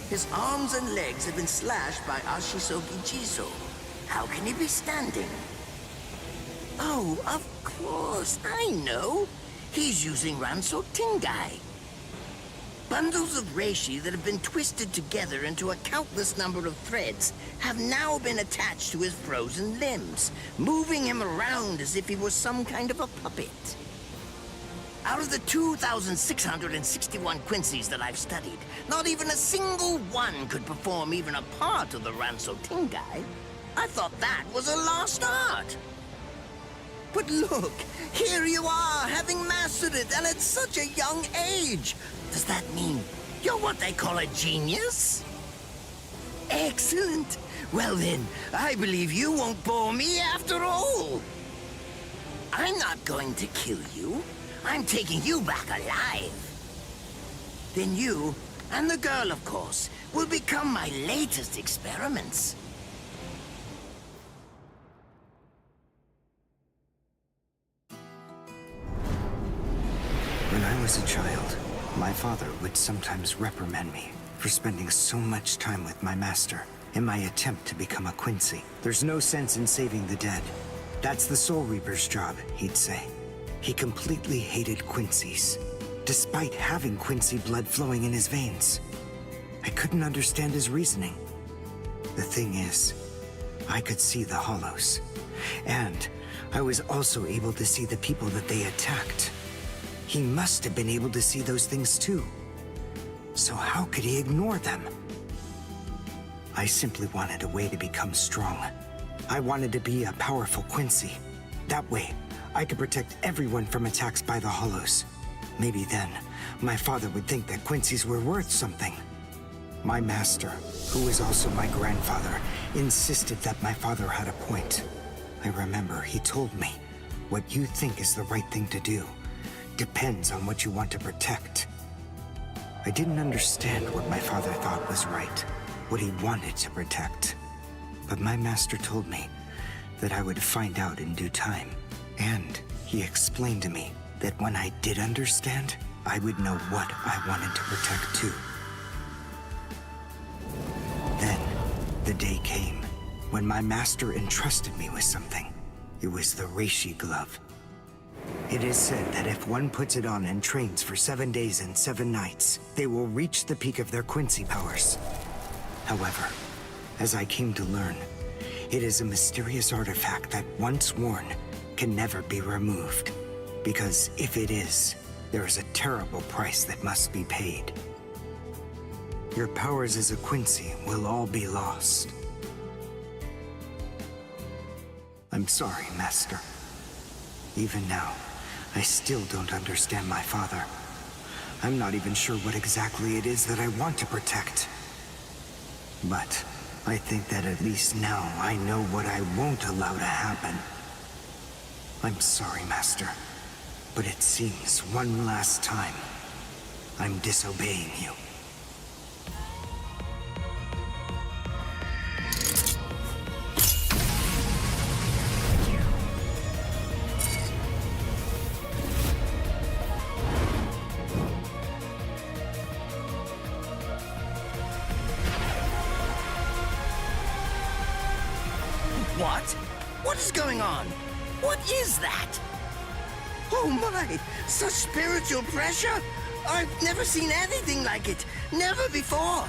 His arms and legs have been slashed by Ashisogi Jizo. How can he be standing? Oh, of course, I know. He's using Ranso Tingai. Bundles of reishi that have been twisted together into a countless number of threads have now been attached to his frozen limbs, moving him around as if he was some kind of a puppet. Out of the 2,661 Quincy's that I've studied, not even a single one could perform even a part of the Ranso Tingai. I thought that was a lost art. But look, here you are, having mastered it, and at such a young age. Does that mean you're what they call a genius? Excellent. Well then, I believe you won't bore me after all. I'm not going to kill you. I'm taking you back alive. Then you, and the girl of course, will become my latest experiments. When I was a child, my father would sometimes reprimand me for spending so much time with my master in my attempt to become a Quincy. There's no sense in saving the dead. That's the Soul Reaper's job, he'd say. He completely hated Quincy's, despite having Quincy blood flowing in his veins. I couldn't understand his reasoning. The thing is, I could see the hollows, and I was also able to see the people that they attacked. He must have been able to see those things too. So how could he ignore them? I simply wanted a way to become strong. I wanted to be a powerful Quincy. That way, I could protect everyone from attacks by the hollows. Maybe then, my father would think that Quincy's were worth something. My master, who was also my grandfather, insisted that my father had a point. I remember he told me, what you think is the right thing to do depends on what you want to protect. I didn't understand what my father thought was right, what he wanted to protect. But my master told me that I would find out in due time. And he explained to me that when I did understand, I would know what I wanted to protect too. Then, the day came when my master entrusted me with something. It was the reishi glove. It is said that if one puts it on and trains for 7 days and 7 nights, they will reach the peak of their Quincy powers. However, as I came to learn, it is a mysterious artifact that once worn can never be removed. Because if it is, there is a terrible price that must be paid. Your powers as a Quincy will all be lost. I'm sorry, Master. Even now, I still don't understand my father. I'm not even sure what exactly it is that I want to protect. But I think that at least now I know what I won't allow to happen. I'm sorry, Master, but it seems one last time I'm disobeying you. What? What is going on? What is that? Oh my! Such spiritual pressure! I've never seen anything like it! Never before!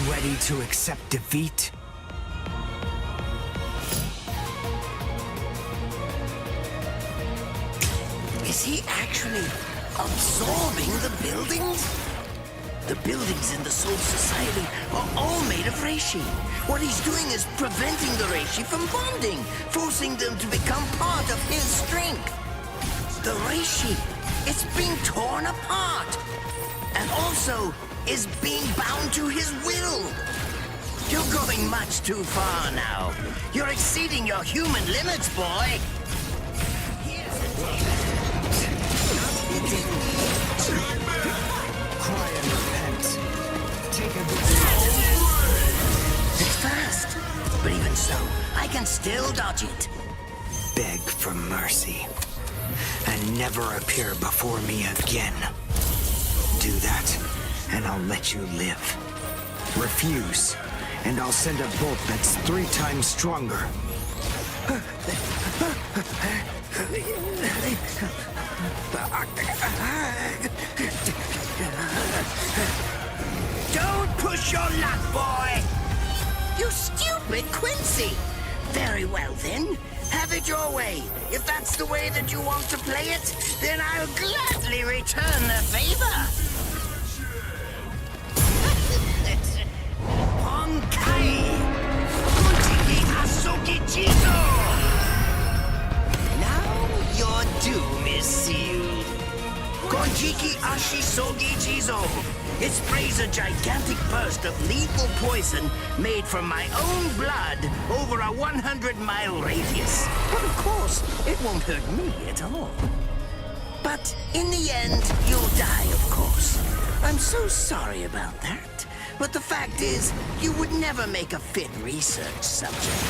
Ready to accept defeat? Is he actually absorbing the buildings? The buildings in the Soul Society are all made of reishi. What he's doing is preventing the reishi from bonding, forcing them to become part of his strength. The reishi, it's being torn apart, and also is being bound to his will. You're going much too far now. You're exceeding your human limits, boy. Here's a Cry and repent. Take a good It's fast, but even so, I can still dodge it. beg for mercy, and never appear before me again. Do that, and I'll let you live. Refuse, and I'll send a bolt that's 3 times stronger. Don't push your luck, boy! You stupid Quincy! Very well, then. Have it your way. If that's the way that you want to play it, then I'll gladly return the favor. Honkai! Kunjiki Asoki Jizo! Now your doom is sealed. Konjiki Ashisogi Jizo. It sprays a gigantic burst of lethal poison made from my own blood over a 100-mile radius. But of course, it won't hurt me at all. But in the end, you'll die, of course. I'm so sorry about that. But the fact is, you would never make a fit research subject.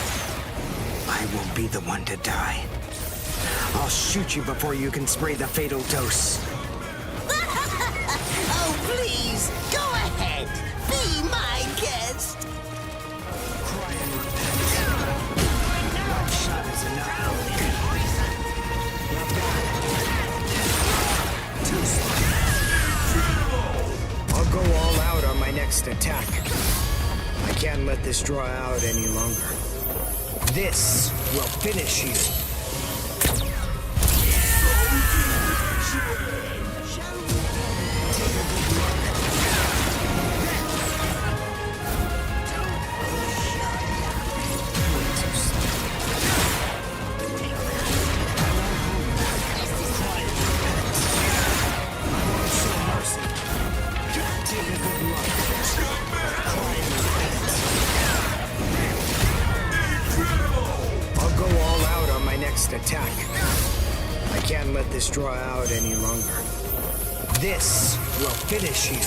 I won't be the one to die. I'll shoot you before you can spray the fatal dose. Oh, please, go ahead. Be my guest. Cry and repent. One shot is enough. I'll go all out on my next attack. I can't let this draw out any longer. This will finish you. Attack. I can't let this draw out any longer. This will finish you.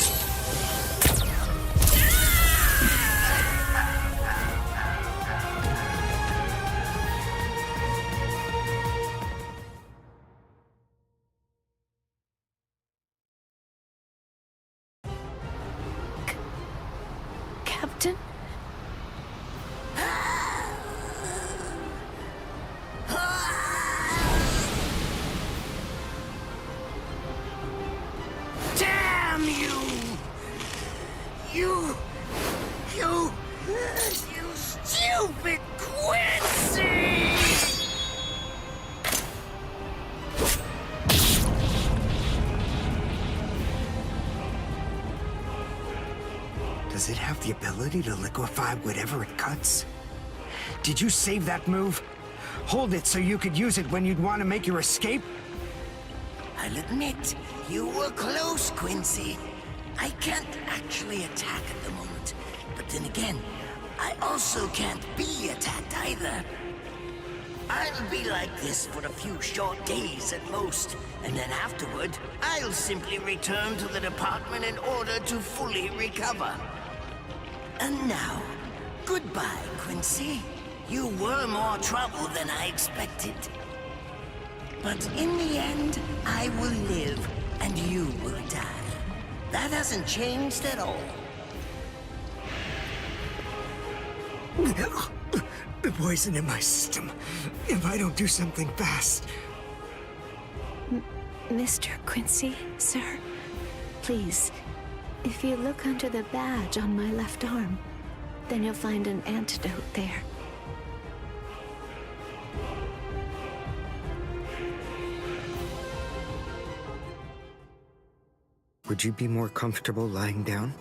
Captain? You stupid Quincy! Does it have the ability to liquefy whatever it cuts? Did you save that move? Hold it so you could use it when you'd want to make your escape? I'll admit, you were close, Quincy. I can't actually attack at the moment. But then again, I also can't be attacked either. I'll be like this for a few short days at most, and then afterward, I'll simply return to the department in order to fully recover. And now, goodbye, Quincy. You were more trouble than I expected. But in the end, I will live, and you will die. That hasn't changed at all. The poison in my system. If I don't do something fast. Mr. Quincy, sir, please, if you look under the badge on my left arm, then you'll find an antidote there. Would you be more comfortable lying down?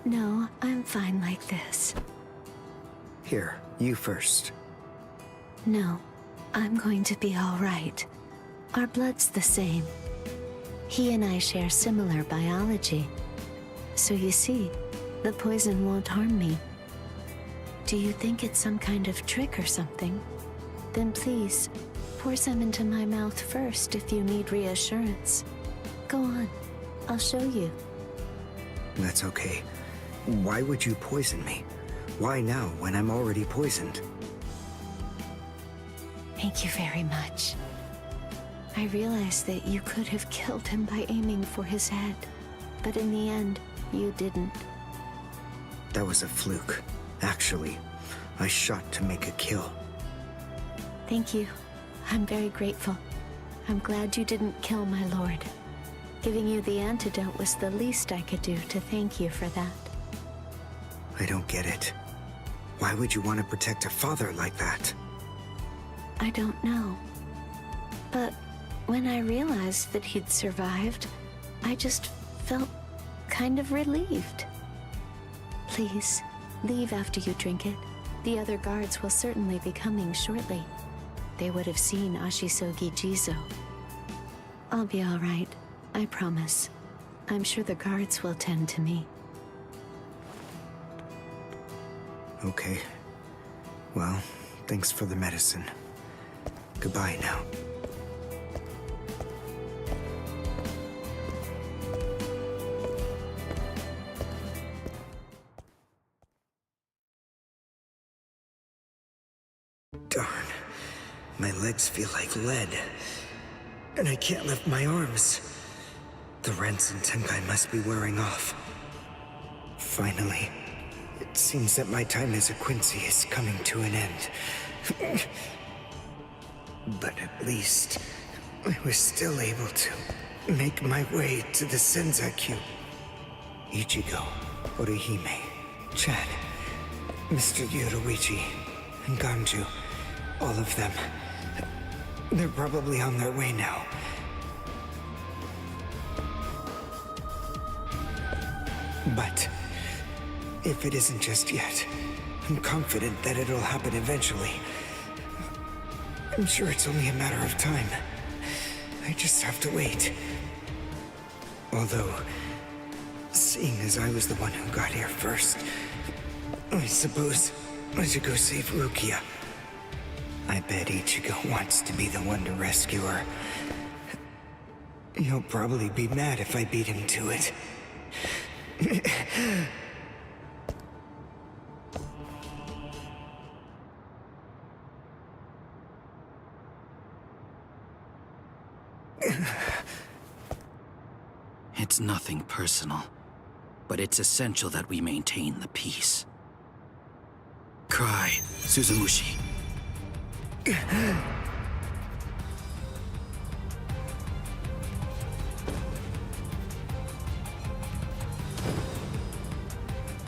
No, I'm fine like this. Here, you first. No, I'm going to be all right. Our blood's the same. He and I share similar biology. So you see, the poison won't harm me. Do you think it's some kind of trick or something? Then please, pour some into my mouth first if you need reassurance. Go on, I'll show you. That's okay. Why would you poison me? Why now, when I'm already poisoned? Thank you very much. I realized that you could have killed him by aiming for his head, but in the end, you didn't. That was a fluke. Actually, I shot to make a kill. Thank you. I'm very grateful. I'm glad you didn't kill my lord. Giving you the antidote was the least I could do to thank you for that. I don't get it. Why would you want to protect a father like that? I don't know. But when I realized that he'd survived, I just felt kind of relieved. Please, leave after you drink it. The other guards will certainly be coming shortly. They would have seen Ashisogi Jizo. I'll be all right, I promise. I'm sure the guards will tend to me. Okay. Well, thanks for the medicine. Goodbye now. Darn. My legs feel like lead. And I can't lift my arms. The Rensen Tenkai must be wearing off. Finally. It seems that my time as a Quincy is coming to an end. But at least, I was still able to make my way to the Senzakyu. Ichigo, Orihime, Chad, Mr. Yoruichi, and Ganju, all of them. They're probably on their way now. But if it isn't just yet, I'm confident that it'll happen eventually. I'm sure it's only a matter of time. I just have to wait. Although, seeing as I was the one who got here first, I suppose I should go save Rukia. I bet Ichigo wants to be the one to rescue her. He'll probably be mad if I beat him to it. It's nothing personal, but it's essential that we maintain the peace. Cry, Suzumushi.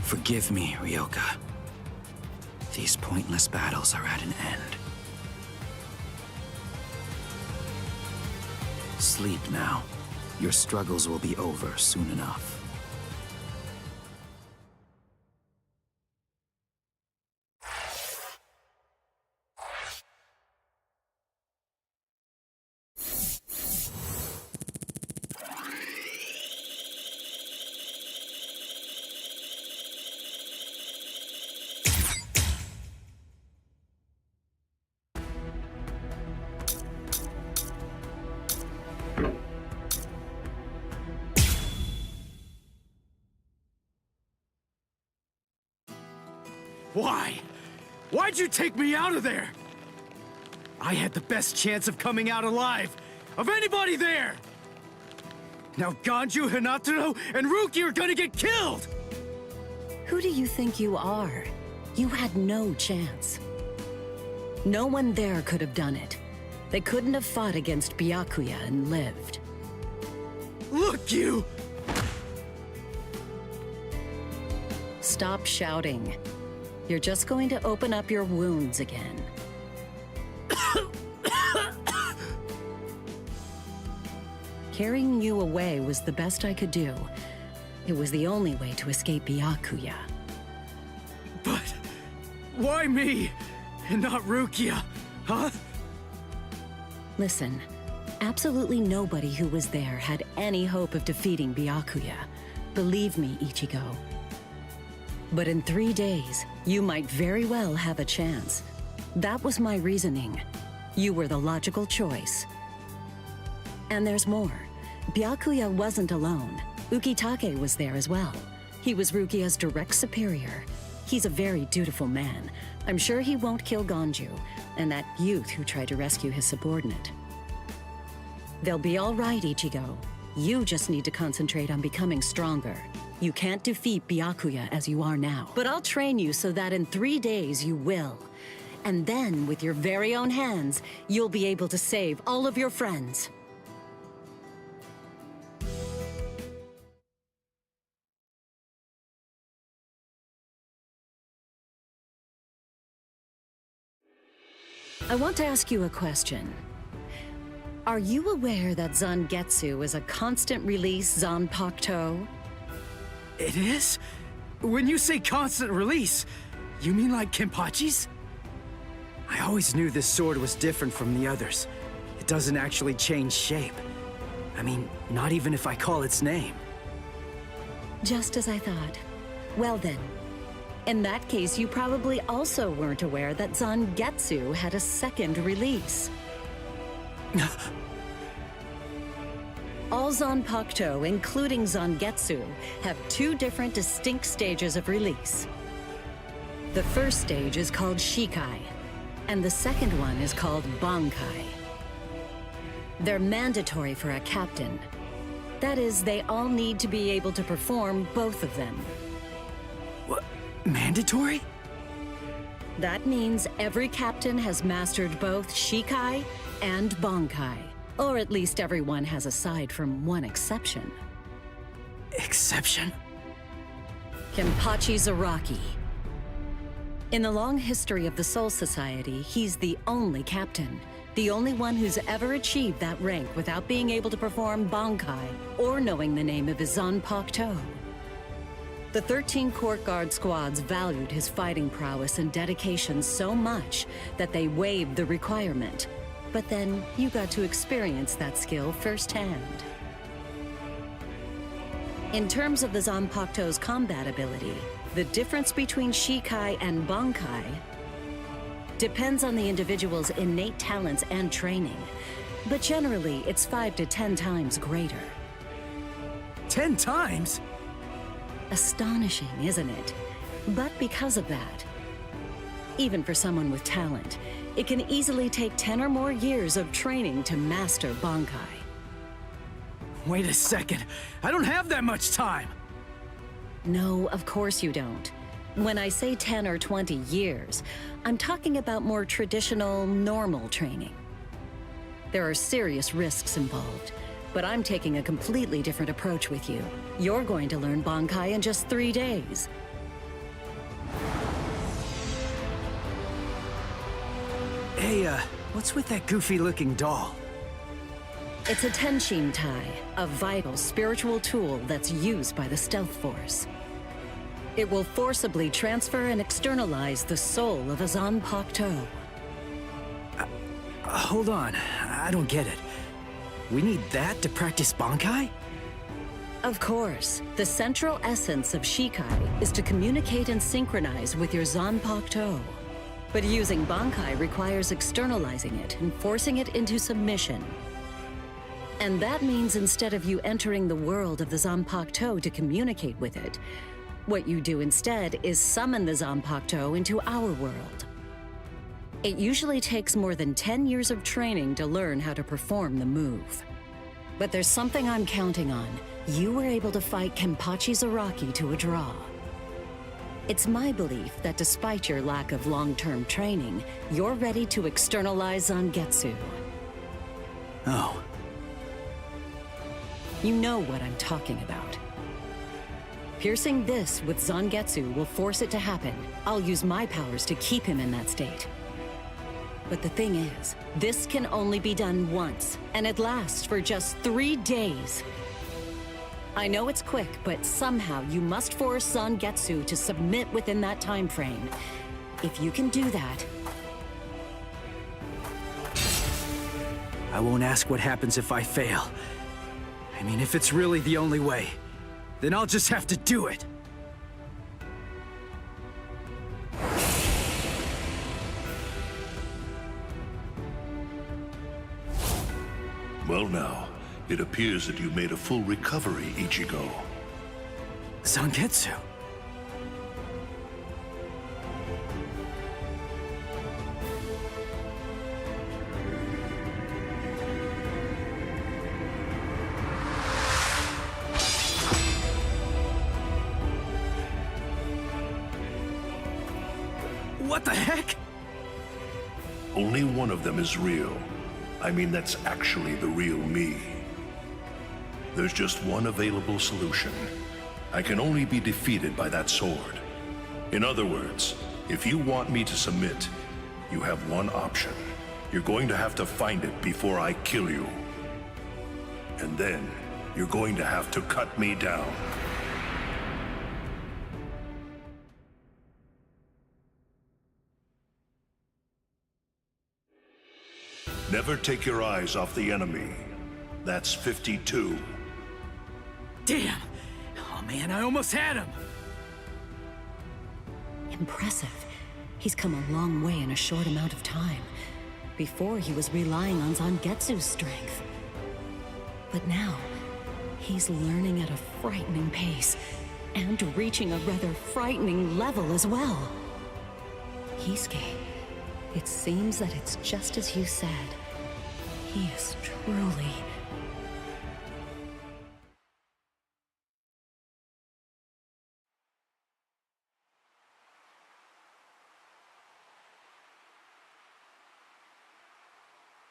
Forgive me, Ryoka. These pointless battles are at an end. Sleep now. Your struggles will be over soon enough. Why? Why'd you take me out of there? I had the best chance of coming out alive, of anybody there! Now Ganju, Hinataro, and Ruki are gonna get killed! Who do you think you are? You had no chance. No one there could have done it. They couldn't have fought against Byakuya and lived. Look, you! Stop shouting. You're just going to open up your wounds again. Carrying you away was the best I could do. It was the only way to escape Byakuya. But why me and not Rukia, huh? Listen, absolutely nobody who was there had any hope of defeating Byakuya. Believe me, Ichigo. But in 3 days, you might very well have a chance. That was my reasoning. You were the logical choice. And there's more. Byakuya wasn't alone. Ukitake was there as well. He was Rukia's direct superior. He's a very dutiful man. I'm sure he won't kill Ganju, and that youth who tried to rescue his subordinate. They'll be all right, Ichigo. You just need to concentrate on becoming stronger. You can't defeat Byakuya as you are now. But I'll train you so that in 3 days you will. And then, with your very own hands, you'll be able to save all of your friends. I want to ask you a question. Are you aware that Zangetsu is a constant release Zanpakuto? It is? When you say constant release, you mean like Kenpachi's? I always knew this sword was different from the others. It doesn't actually change shape. I mean, not even if I call its name. Just as I thought. Well then, in that case, you probably also weren't aware that Zangetsu had a second release. All Zanpakuto, including Zangetsu, have 2 different distinct stages of release. The first stage is called Shikai, and the second one is called Bankai. They're mandatory for a captain. That is, they all need to be able to perform both of them. What? Mandatory? That means every captain has mastered both Shikai and Bankai. Or at least everyone has, aside from one exception. Exception? Kenpachi Zaraki. In the long history of the Soul Society, he's the only captain. The only one who's ever achieved that rank without being able to perform Bankai or knowing the name of his Zanpakuto. The 13 court guard squads valued his fighting prowess and dedication so much that they waived the requirement. But then you got to experience that skill firsthand. In terms of the Zanpakuto's combat ability, the difference between Shikai and Bankai depends on the individual's innate talents and training, but generally it's 5 to 10 times greater. 10 times? Astonishing, isn't it? But because of that, even for someone with talent, it can easily take 10 or more years of training to master Bankai. Wait a second, I don't have that much time! No, of course you don't. When I say 10 or 20 years, I'm talking about more traditional, normal training. There are serious risks involved, but I'm taking a completely different approach with you. You're going to learn Bankai in just 3 days. Hey, what's with that goofy-looking doll? It's a Tenshin Tai, a vital spiritual tool that's used by the Stealth Force. It will forcibly transfer and externalize the soul of a Zanpakuto. Hold on, I don't get it. We need that to practice Bankai? Of course, the central essence of Shikai is to communicate and synchronize with your Zanpakuto. But using Bankai requires externalizing it and forcing it into submission. And that means instead of you entering the world of the Zanpakuto to communicate with it, what you do instead is summon the Zanpakuto into our world. It usually takes more than 10 years of training to learn how to perform the move. But there's something I'm counting on. You were able to fight Kenpachi Zaraki to a draw. It's my belief that despite your lack of long-term training, you're ready to externalize Zangetsu. Oh. You know what I'm talking about. Piercing this with Zangetsu will force it to happen. I'll use my powers to keep him in that state. But the thing is, this can only be done once, and it lasts for just 3 days. I know it's quick, but somehow you must force Zangetsu to submit within that time frame. If you can do that... I won't ask what happens if I fail. I mean, if it's really the only way, then I'll just have to do it. Well now, it appears that you made a full recovery, Ichigo. Zangetsu. What the heck? Only one of them is real. I mean, that's actually the real me. There's just one available solution. I can only be defeated by that sword. In other words, if you want me to submit, you have one option. You're going to have to find it before I kill you. And then, you're going to have to cut me down. Never take your eyes off the enemy. That's 52. Damn! Oh man, I almost had him! Impressive. He's come a long way in a short amount of time. Before, he was relying on Zangetsu's strength. But now, he's learning at a frightening pace, and reaching a rather frightening level as well. Kisuke, it seems that it's just as you said. He is truly...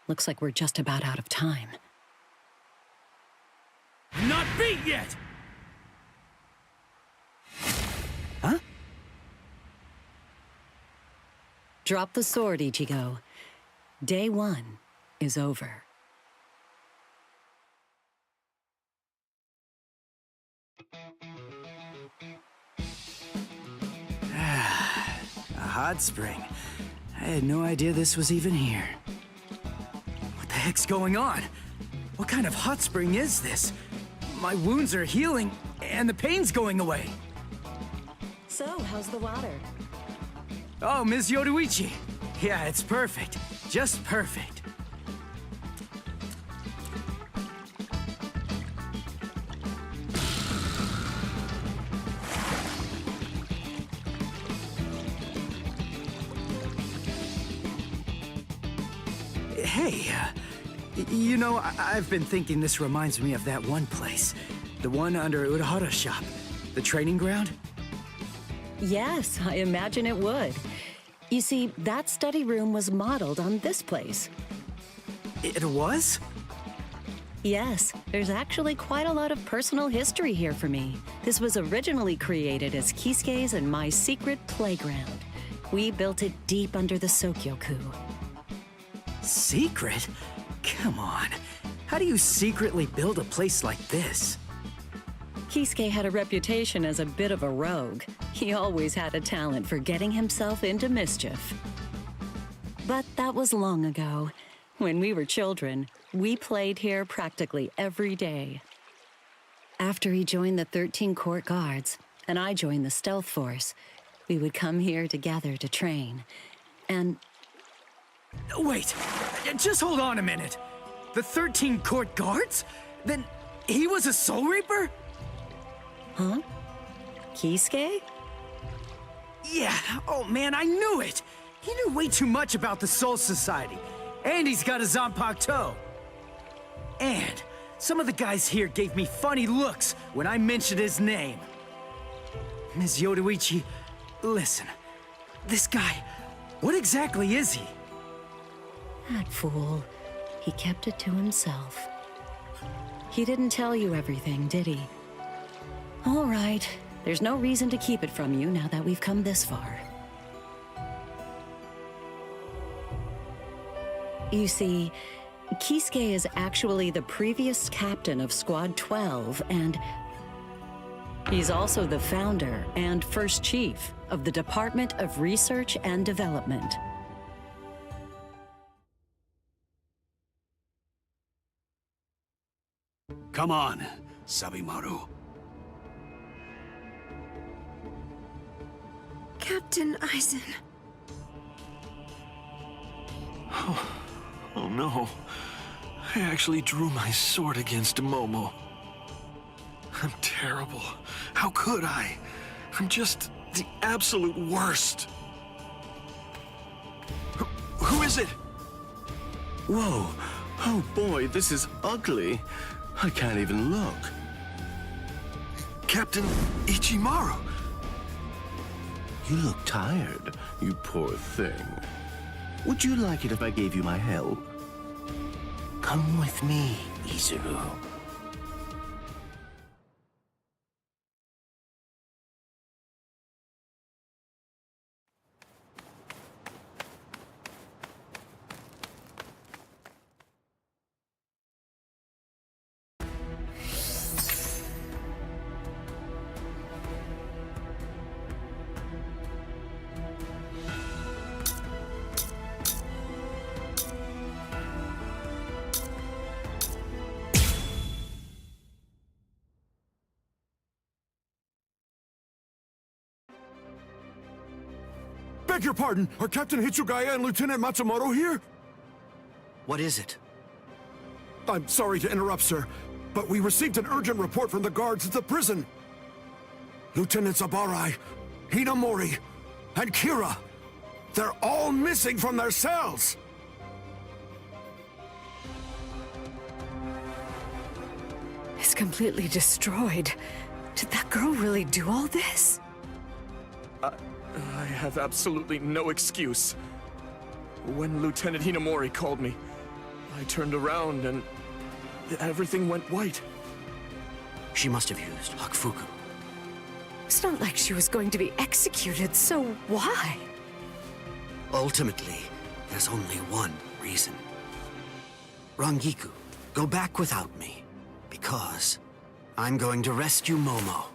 Looks like we're just about out of time. Not beat yet! Huh? Drop the sword, Ichigo. Day 1 is over. A hot spring. I had no idea this was even here. What the heck's going on? What kind of hot spring is this? My wounds are healing, and the pain's going away. So, how's the water? Oh, Ms. Yoruichi. Yeah, it's perfect. Just perfect. Hey, you know, I've been thinking this reminds me of that one place. The one under Urahara's shop. The training ground? Yes, I imagine it would. You see, that study room was modeled on this place. It was? Yes, there's actually quite a lot of personal history here for me. This was originally created as Kisuke's and my secret playground. We built it deep under the Sokyoku. Secret? Come on. How do you secretly build a place like this? Kisuke had a reputation as a bit of a rogue. He always had a talent for getting himself into mischief. But that was long ago. When we were children, we played here practically every day. After he joined the 13 Court Guards, and I joined the Stealth Force, we would come here together to train. And... Wait, just hold on a minute. The 13 Court Guards? Then he was a Soul Reaper? Huh? Kisuke? Yeah, oh man, I knew it! He knew way too much about the Soul Society. And he's got a Zanpakuto. And some of the guys here gave me funny looks when I mentioned his name. Ms. Yoruichi, listen. This guy, what exactly is he? That fool. He kept it to himself. He didn't tell you everything, did he? All right. There's no reason to keep it from you now that we've come this far. You see, Kisuke is actually the previous captain of Squad 12, and he's also the founder and first chief of the Department of Research and Development. Come on, Sabimaru. Captain Eisen. Oh no. I actually drew my sword against Momo. I'm terrible. How could I? I'm just the absolute worst. Who is it? Whoa. Oh boy, this is ugly. I can't even look. Captain Ichimaru. You look tired, you poor thing. Would you like it if I gave you my help? Come with me, Izuru. Beg your pardon, are Captain Hitsugaya and Lieutenant Matsumoto here? What is it? I'm sorry to interrupt, sir, but we received an urgent report from the guards at the prison. Lieutenant Sabarai, Hinamori, and Kira, they're all missing from their cells! It's completely destroyed. Did that girl really do all this? I have absolutely no excuse. When Lieutenant Hinamori called me, I turned around and everything went white. She must have used Hakufuku. It's not like she was going to be executed, so why? Ultimately, there's only one reason. Rangiku, go back without me, because I'm going to rescue Momo.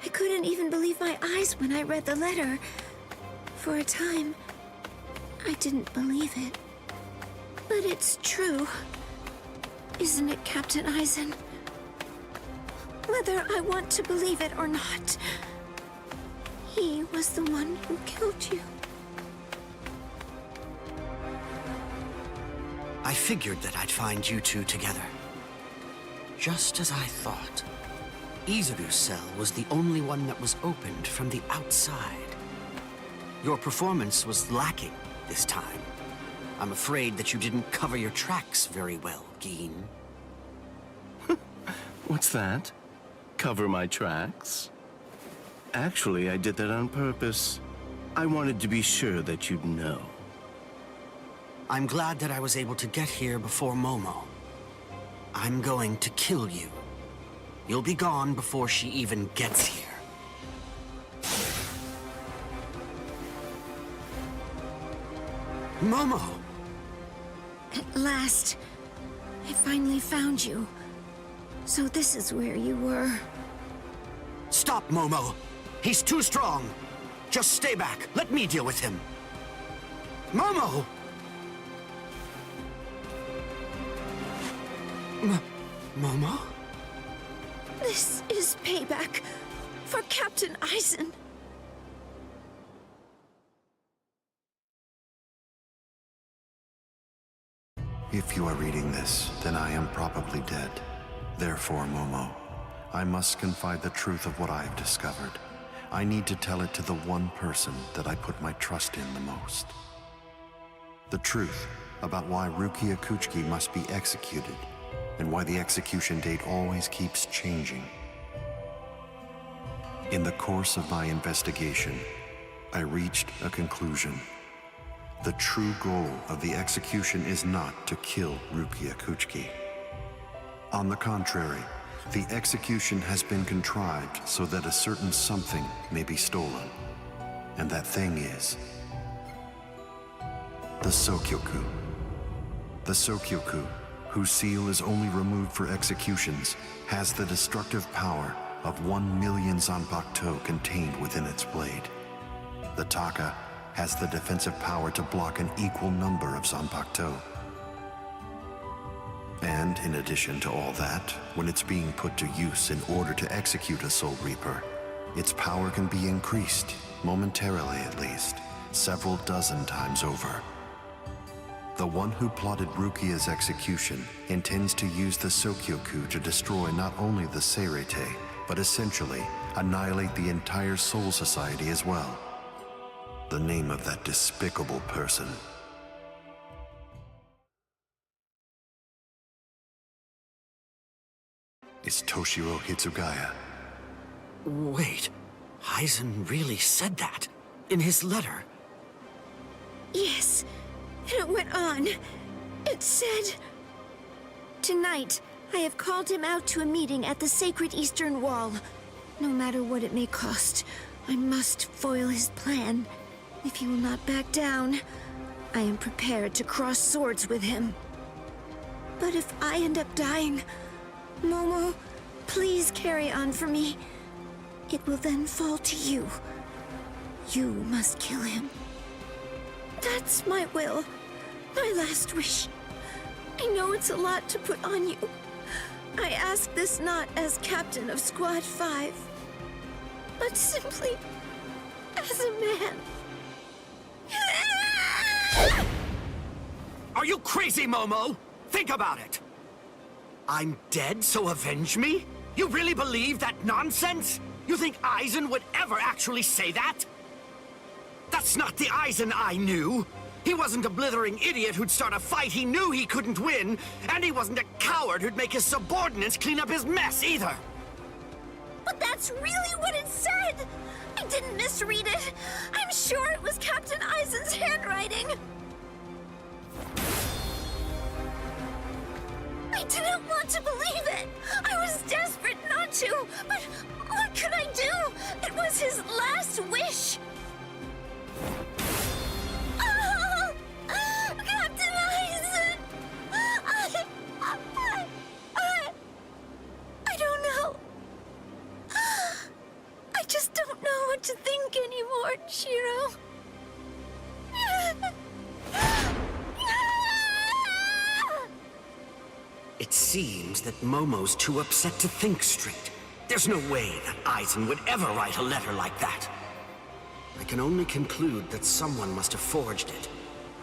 I couldn't even believe my eyes when I read the letter. For a time, I didn't believe it. But it's true. Isn't it, Captain Eisen? Whether I want to believe it or not, he was the one who killed you. I figured that I'd find you two together. Just as I thought. Izuru's cell was the only one that was opened from the outside. Your performance was lacking this time. I'm afraid that you didn't cover your tracks very well, Gin. What's that? Cover my tracks? Actually, I did that on purpose. I wanted to be sure that you'd know. I'm glad that I was able to get here before Momo. I'm going to kill you. You'll be gone before she even gets here. Momo! At last, I finally found you. So this is where you were. Stop, Momo! He's too strong! Just stay back. Let me deal with him. Momo! Momo? This is payback for Captain Eisen. If you are reading this, then I am probably dead. Therefore, Momo, I must confide the truth of what I have discovered. I need to tell it to the one person that I put my trust in the most. The truth about why Rukia Kuchiki must be executed, and why the execution date always keeps changing. In the course of my investigation, I reached a conclusion. The true goal of the execution is not to kill Rukia Kuchiki. On the contrary, The execution has been contrived so that a certain something may be stolen. And that thing is the Sokyoku. The Sokyoku, whose seal is only removed for executions, has the destructive power of 1 million Zanpakuto contained within its blade. The Taka has the defensive power to block an equal number of Zanpakuto. And in addition to all that, when it's being put to use in order to execute a Soul Reaper, its power can be increased, momentarily at least, several dozen times over. The one who plotted Rukia's execution intends to use the Sokyoku to destroy not only the Seirete, but essentially annihilate the entire Soul Society as well. The name of that despicable person is Toshiro Hitsugaya. Wait, Aizen really said that? In his letter? Yes, and it went on. It said, "Tonight, I have called him out to a meeting at the Sacred Eastern Wall. No matter what it may cost, I must foil his plan. If he will not back down, I am prepared to cross swords with him. But if I end up dying, Momo, please carry on for me. It will then fall to you. You must kill him. That's my will, my last wish. I know it's a lot to put on you. I ask this not as captain of Squad 5, but simply as a man." Are you crazy, Momo? Think about it. I'm dead, so avenge me? You really believe that nonsense? You think Aizen would ever actually say that? That's not the Aizen I knew. He wasn't a blithering idiot who'd start a fight he knew he couldn't win, and he wasn't a coward who'd make his subordinates clean up his mess either. But that's really what it said! I didn't misread it. I'm sure it was Captain Aizen's handwriting. I didn't want to believe it. I was desperate not to, but what could I do? It was his last wish. Oh, Captain Aizen! I don't know. I just don't know what to think anymore, Shiro. It seems that Momo's too upset to think straight. There's no way that Aizen would ever write a letter like that. I can only conclude that someone must have forged it.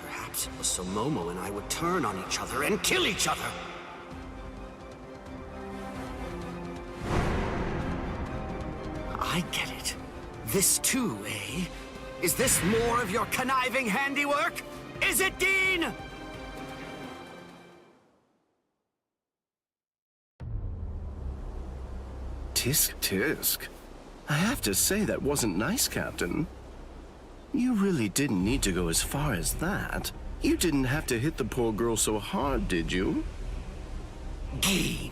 Perhaps it was so Momo and I would turn on each other and kill each other. I get it. This too, eh? Is this more of your conniving handiwork? Is it, Dean? Tisk tisk. I have to say that wasn't nice, Captain. You really didn't need to go as far as that. You didn't have to hit the poor girl so hard, did you? Dean.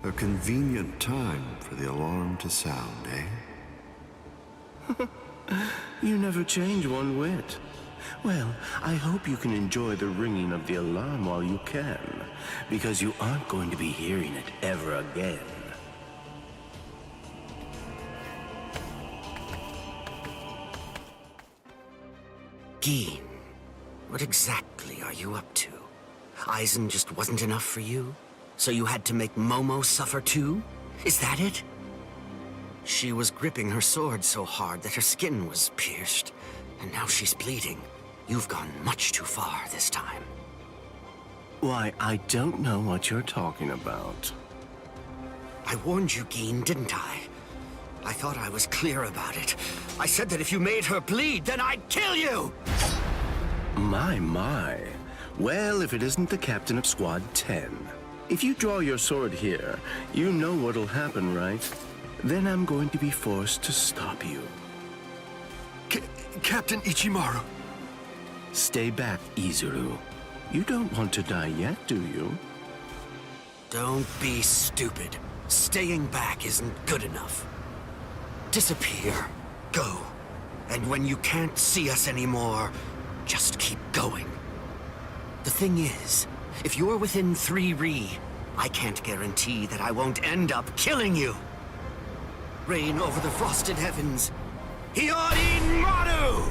A convenient time for the alarm to sound, eh? You never change one whit. Well, I hope you can enjoy the ringing of the alarm while you can, because you aren't going to be hearing it ever again. Dean, what exactly are you up to? Aizen just wasn't enough for you? So you had to make Momo suffer too? Is that it? She was gripping her sword so hard that her skin was pierced, and now she's bleeding. You've gone much too far this time. Why, I don't know what you're talking about. I warned you, Geen, didn't I? I thought I was clear about it. I said that if you made her bleed, then I'd kill you! My. Well, if it isn't the captain of Squad 10. If you draw your sword here, you know what'll happen, right? Then I'm going to be forced to stop you. Captain Ichimaru. Stay back, Izuru. You don't want to die yet, do you? Don't be stupid. Staying back isn't good enough. Disappear. Go. And when you can't see us anymore, just keep going. The thing is, if you're within 3 Ri, I can't guarantee that I won't end up killing you. Reign over the frosted heavens. Hiyori Maru!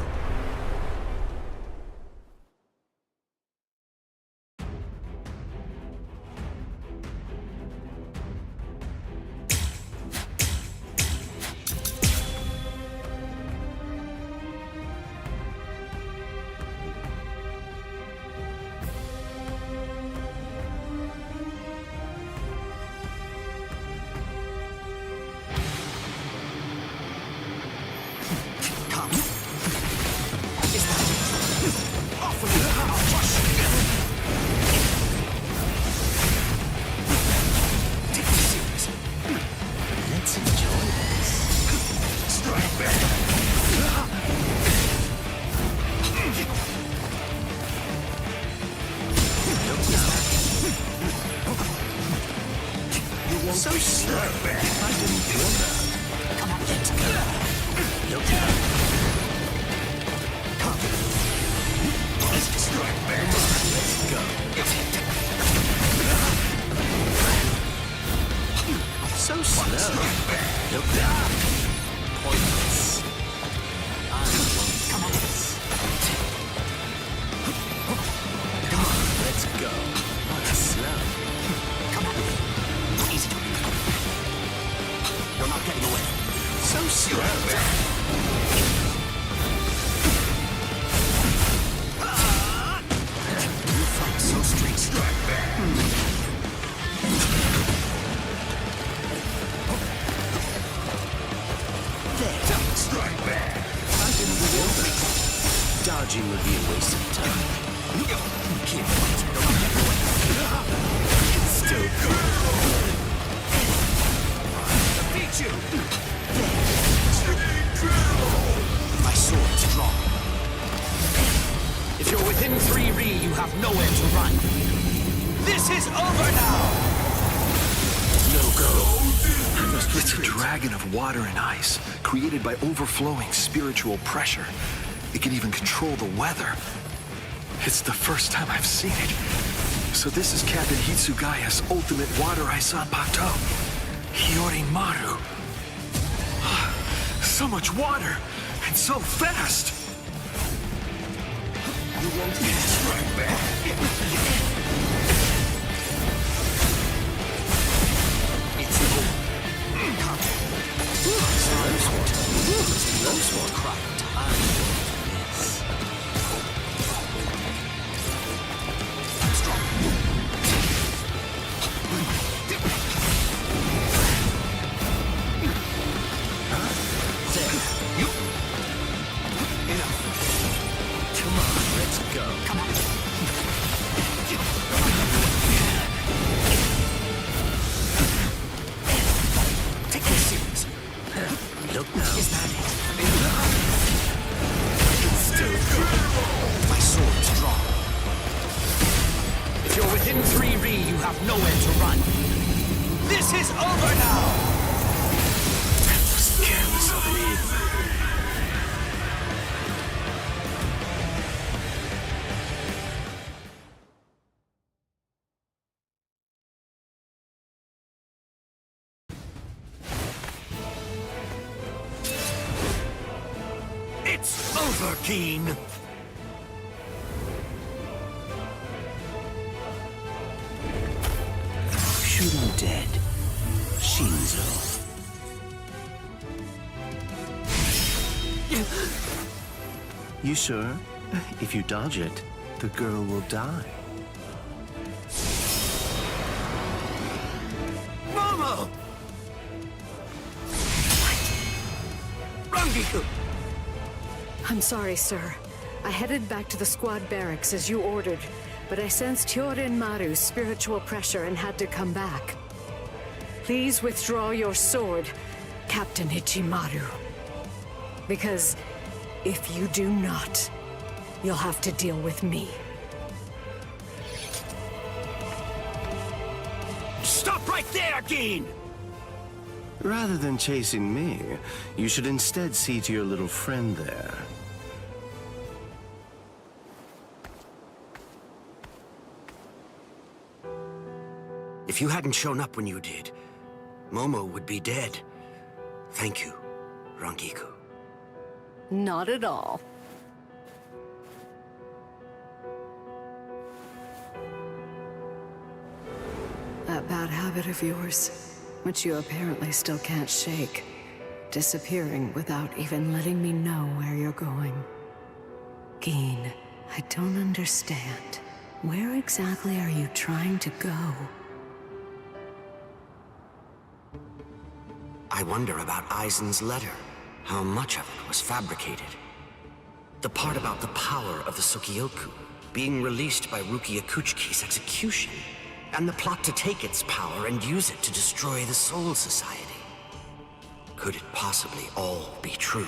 So slow. I didn't feel that. Come on, let's go. Come. Let's strike back. Let's go. So slow. Pointless. Come on. Come on, let's go. Not slow. Come on. Easy. You're not getting away. So slow. You fight so straight. Strike back. There. Strike back. I didn't feel that. Dodging would be a waste of time. You can't fight. You're not getting away. It's still good. You. My sword's drawn. If you're within 3 Ri, you have nowhere to run. This is over now! No go. It's a dragon of water and ice, created by overflowing spiritual pressure. It can even control the weather. It's the first time I've seen it. So this is Captain Hitsugaya's ultimate water ice Zanpakuto. Hiyori Maru. So much water, and so fast! You won't strike back. It's over. Slow sword cry time. Yes. I'm strong. Come on. Take this serious. Look now. Is that it? It's still good. My sword's drawn. If you're within 3 Ri, you have nowhere to run. This is over now! That was careless of me. It's over, Keen! Shoot him dead. Shinzo. You sure? If you dodge it, the girl will die. Momo! Rangiku! I'm sorry, sir. I headed back to the squad barracks as you ordered, but I sensed Hyorin Maru's spiritual pressure and had to come back. Please withdraw your sword, Captain Ichimaru. Because if you do not, you'll have to deal with me. Stop right there, Gin! Rather than chasing me, you should instead see to your little friend there. If you hadn't shown up when you did, Momo would be dead. Thank you, Rangiku. Not at all. That bad habit of yours, which you apparently still can't shake. Disappearing without even letting me know where you're going. Gin, I don't understand. Where exactly are you trying to go? I wonder about Aizen's letter. How much of it was fabricated? The part about the power of the Sukioku being released by Rukia Kuchiki's execution, and the plot to take its power and use it to destroy the Soul Society. Could it possibly all be true?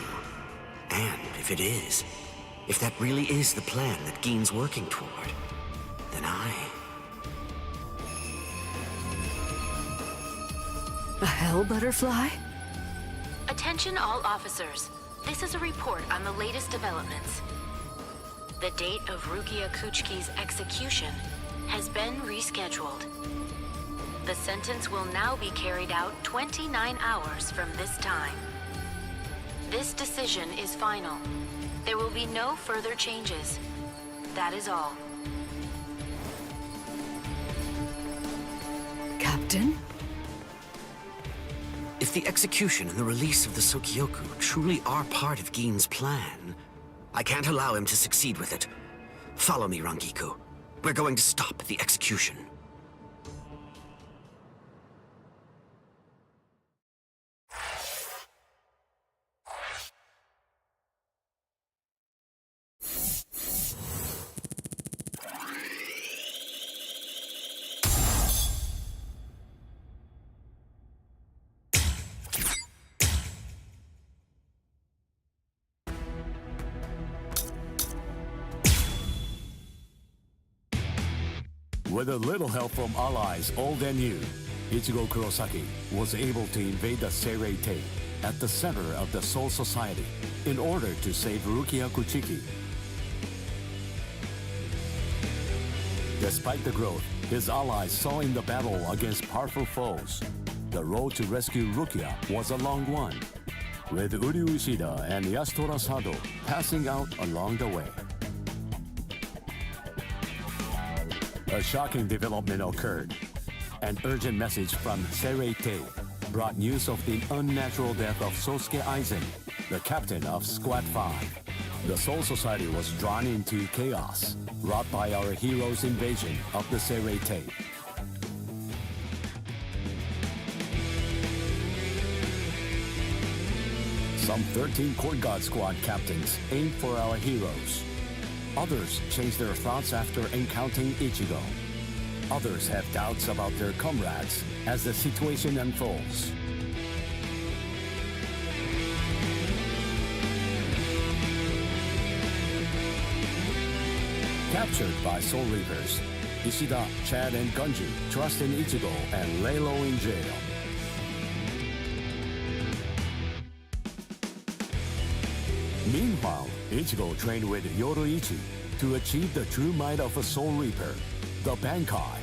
And if it is, if that really is the plan that Gin's working toward, then A hell butterfly? Attention all officers. This is a report on the latest developments. The date of Rukia Kuchiki's execution has been rescheduled. The sentence will now be carried out 29 hours from this time. This decision is final. There will be no further changes. That is all. Captain? If the execution and the release of the Sukioku truly are part of Gin's plan, I can't allow him to succeed with it. Follow me, Rangiku. We're going to stop the execution. With a little help from allies old and new, Ichigo Kurosaki was able to invade the Seirei-tei at the center of the Soul Society in order to save Rukia Kuchiki. Despite the growth his allies saw in the battle against powerful foes, the road to rescue Rukia was a long one, with Uryu Ishida and Yasutora Sado passing out along the way. A shocking development occurred. An urgent message from Seirei-tei brought news of the unnatural death of Sosuke Aizen, the captain of Squad 5. The Soul Society was drawn into chaos, wrought by our hero's invasion of the Seirei-tei. Some 13 Court Guard Squad captains aimed for our heroes. Others change their thoughts after encountering Ichigo. Others have doubts about their comrades as the situation unfolds. Captured by Soul Reapers, Ishida, Chad, and Gunji trust in Ichigo and lay low in jail. Meanwhile, Ichigo trained with Yoroichi to achieve the true might of a Soul Reaper, the Bankai.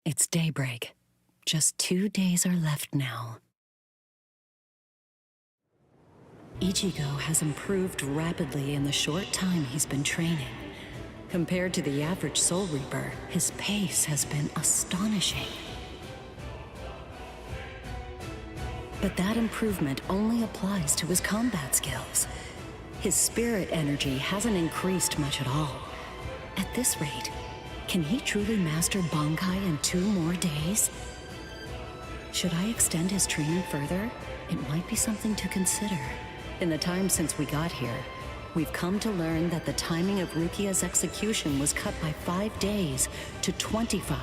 It's daybreak. Just 2 days are left now. Ichigo has improved rapidly in the short time he's been training. Compared to the average Soul Reaper, his pace has been astonishing. But that improvement only applies to his combat skills. His spirit energy hasn't increased much at all. At this rate, can he truly master Bankai in 2 more days? Should I extend his training further? It might be something to consider. In the time since we got here, we've come to learn that the timing of Rukia's execution was cut by 5 days to 25.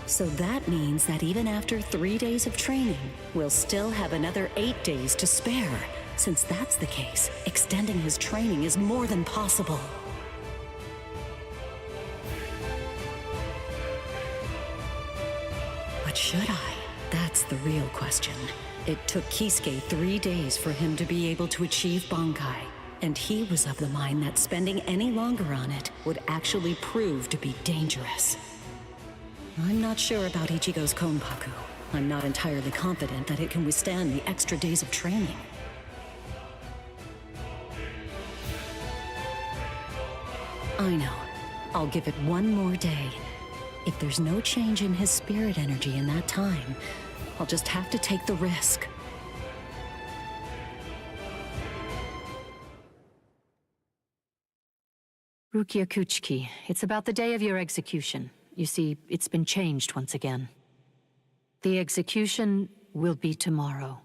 So that means that even after 3 days of training, we'll still have another 8 days to spare. Since that's the case, extending his training is more than possible. But should I? That's the real question. It took Kisuke 3 days for him to be able to achieve Bankai, and he was of the mind that spending any longer on it would actually prove to be dangerous. I'm not sure about Ichigo's Konpaku. I'm not entirely confident that it can withstand the extra days of training. I know. I'll give it 1 more day. If there's no change in his spirit energy in that time, I'll just have to take the risk. Rukia Kuchiki, it's about the day of your execution. You see, it's been changed once again. The execution will be tomorrow.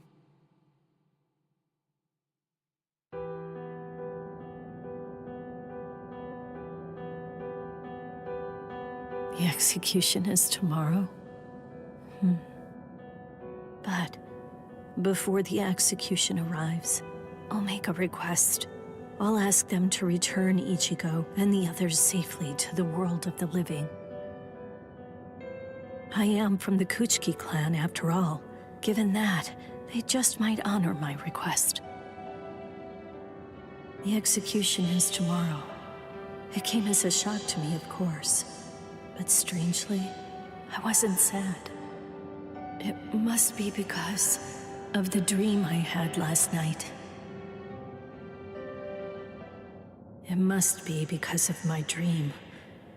The execution is tomorrow? But before the execution arrives, I'll make a request. I'll ask them to return Ichigo and the others safely to the world of the living. I am from the Kuchiki clan, after all. Given that, they just might honor my request. The execution is tomorrow. It came as a shock to me, of course. But strangely, I wasn't sad. It must be because of the dream I had last night. It must be because of my dream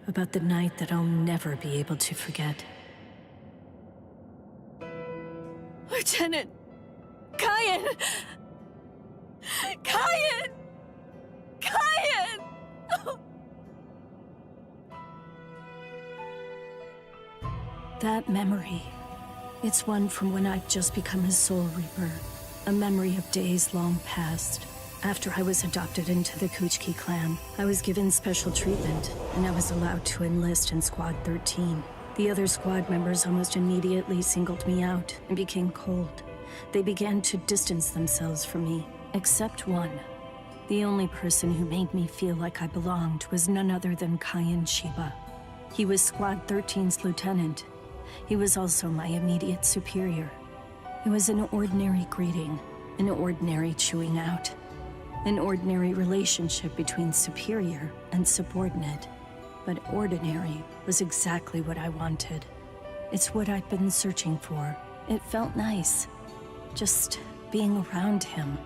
about the night that I'll never be able to forget. Lieutenant! Kyan! Kyan! Kyan! Oh. That memory, it's one from when I'd just become a Soul Reaper. A memory of days long past. After I was adopted into the Kuchiki clan, I was given special treatment, and I was allowed to enlist in Squad 13. The other squad members almost immediately singled me out and became cold. They began to distance themselves from me, except one. The only person who made me feel like I belonged was none other than Kyan Shiba. He was Squad 13's lieutenant. He was also my immediate superior. It was an ordinary greeting, an ordinary chewing out, an ordinary relationship between superior and subordinate. But ordinary was exactly what I wanted. It's what I'd been searching for. It felt nice. Just being around him.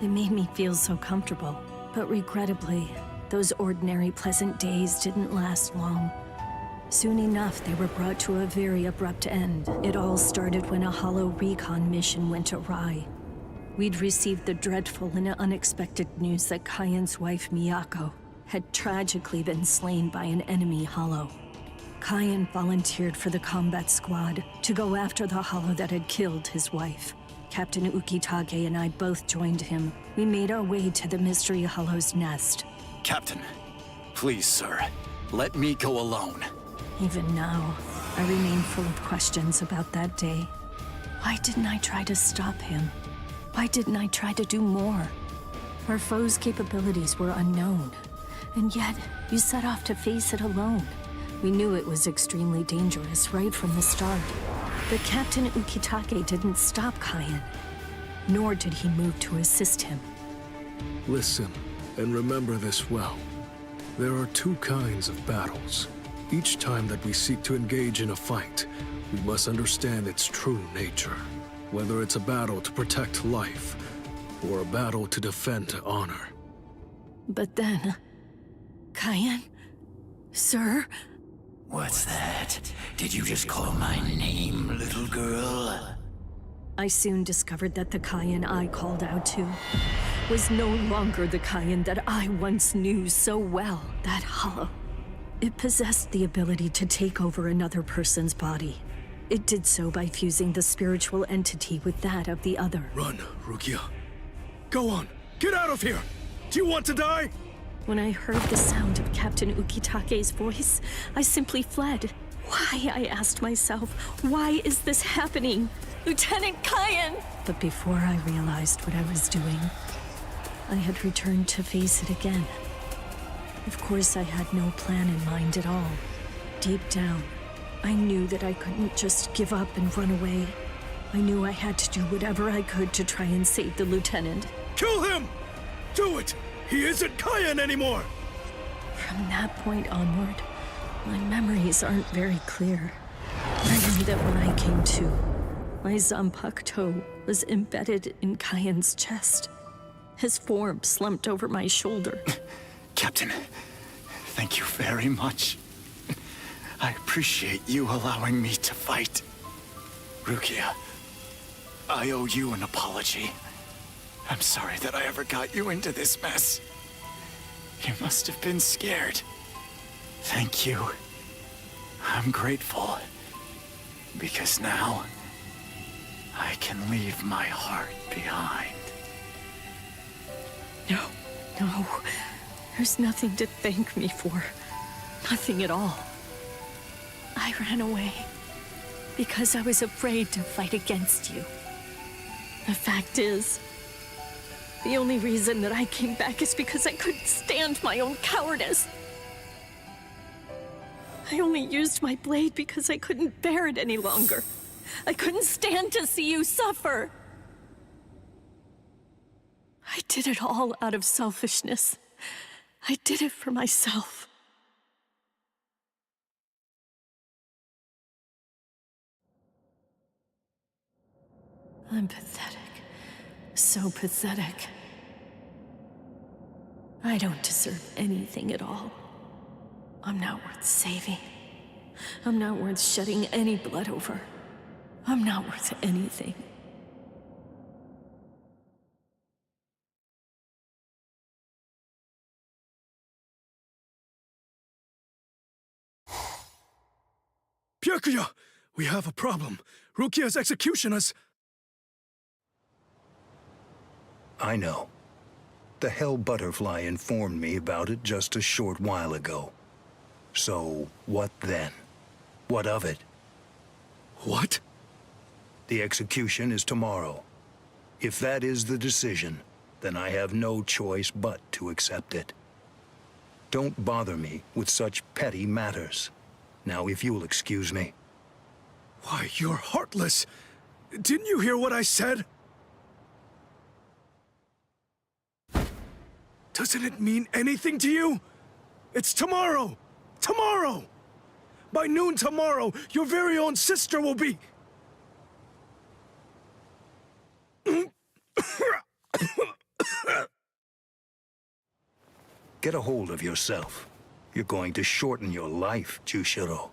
It made me feel so comfortable. But regrettably, those ordinary pleasant days didn't last long. Soon enough, they were brought to a very abrupt end. It all started when a hollow recon mission went awry. We'd received the dreadful and unexpected news that Kyan's wife, Miyako, had tragically been slain by an enemy hollow. Kyan volunteered for the combat squad to go after the hollow that had killed his wife. Captain Ukitage and I both joined him. We made our way to the mystery hollow's nest. Captain, please, sir, let me go alone. Even now, I remain full of questions about that day. Why didn't I try to stop him? Why didn't I try to do more? Our foe's capabilities were unknown, and yet you set off to face it alone. We knew it was extremely dangerous right from the start. But Captain Ukitake didn't stop Kyan, nor did he move to assist him. Listen, and remember this well. There are 2 kinds of battles. Each time that we seek to engage in a fight, we must understand its true nature. Whether it's a battle to protect life, or a battle to defend honor. But then... Kyan? Sir? What's that? Did you just call my name, little girl? I soon discovered that the Kayan I called out to was no longer the Kayan that I once knew so well, that hollow. It possessed the ability to take over another person's body. It did so by fusing the spiritual entity with that of the other. Run, Rukia. Go on, get out of here! Do you want to die? When I heard the sound of Captain Ukitake's voice, I simply fled. Why, I asked myself, why is this happening? Lieutenant Kayan! But before I realized what I was doing, I had returned to face it again. Of course, I had no plan in mind at all. Deep down, I knew that I couldn't just give up and run away. I knew I had to do whatever I could to try and save the lieutenant. Kill him! Do it! He isn't Kayan anymore! From that point onward, my memories aren't very clear. I knew that when I came to, my Zanpak toe was embedded in Kayan's chest. His form slumped over my shoulder. Captain, thank you very much. I appreciate you allowing me to fight. Rukia, I owe you an apology. I'm sorry that I ever got you into this mess. You must have been scared. Thank you. I'm grateful. Because now, I can leave my heart behind. No. There's nothing to thank me for. Nothing at all. I ran away because I was afraid to fight against you. The fact is, the only reason that I came back is because I couldn't stand my own cowardice. I only used my blade because I couldn't bear it any longer. I couldn't stand to see you suffer. I did it all out of selfishness. I did it for myself. I'm pathetic. So pathetic. I don't deserve anything at all. I'm not worth saving. I'm not worth shedding any blood over. I'm not worth anything. Byakuya! We have a problem. Rukia's execution has... I know. The Hell Butterfly informed me about it just a short while ago. So, what then? What of it? What? The execution is tomorrow. If that is the decision, then I have no choice but to accept it. Don't bother me with such petty matters. Now, if you'll excuse me. Why, you're heartless. Didn't you hear what I said? Doesn't it mean anything to you? It's tomorrow! Tomorrow! By noon tomorrow, your very own sister will be... Get a hold of yourself. You're going to shorten your life, Jushiro.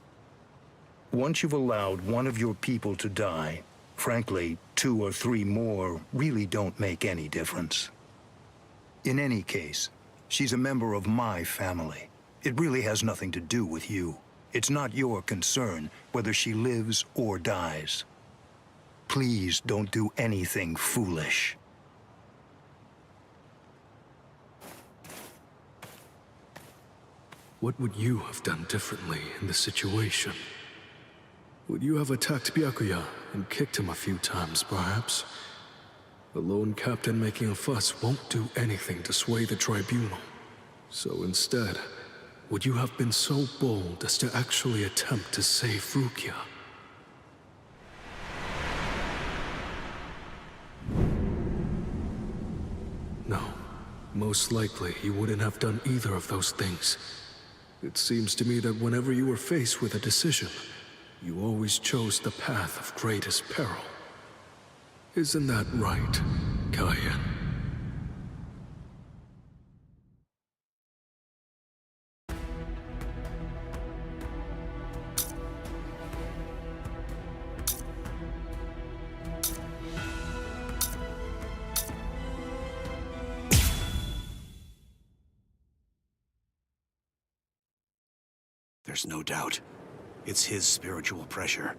Once you've allowed one of your people to die, frankly, 2 or 3 more really don't make any difference. In any case, she's a member of my family. It really has nothing to do with you. It's not your concern whether she lives or dies. Please don't do anything foolish. What would you have done differently in this situation? Would you have attacked Byakuya and kicked him a few times, perhaps? The lone captain making a fuss won't do anything to sway the tribunal. So instead, would you have been so bold as to actually attempt to save Rukia? No. Most likely, you wouldn't have done either of those things. It seems to me that whenever you were faced with a decision, you always chose the path of greatest peril. Isn't that right, Kayan? There's no doubt. It's his spiritual pressure.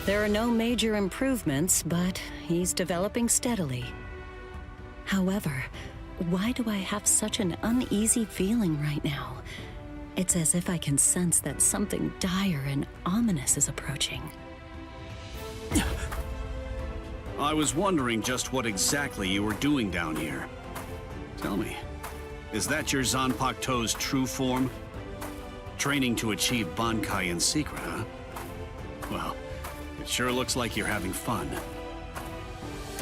There are no major improvements, but he's developing steadily. However, why do I have such an uneasy feeling right now? It's as if I can sense that something dire and ominous is approaching. I was wondering just what exactly you were doing down here. Tell me, is that your Zanpakuto's true form? Training to achieve Bankai in secret, huh? Well, it sure looks like you're having fun.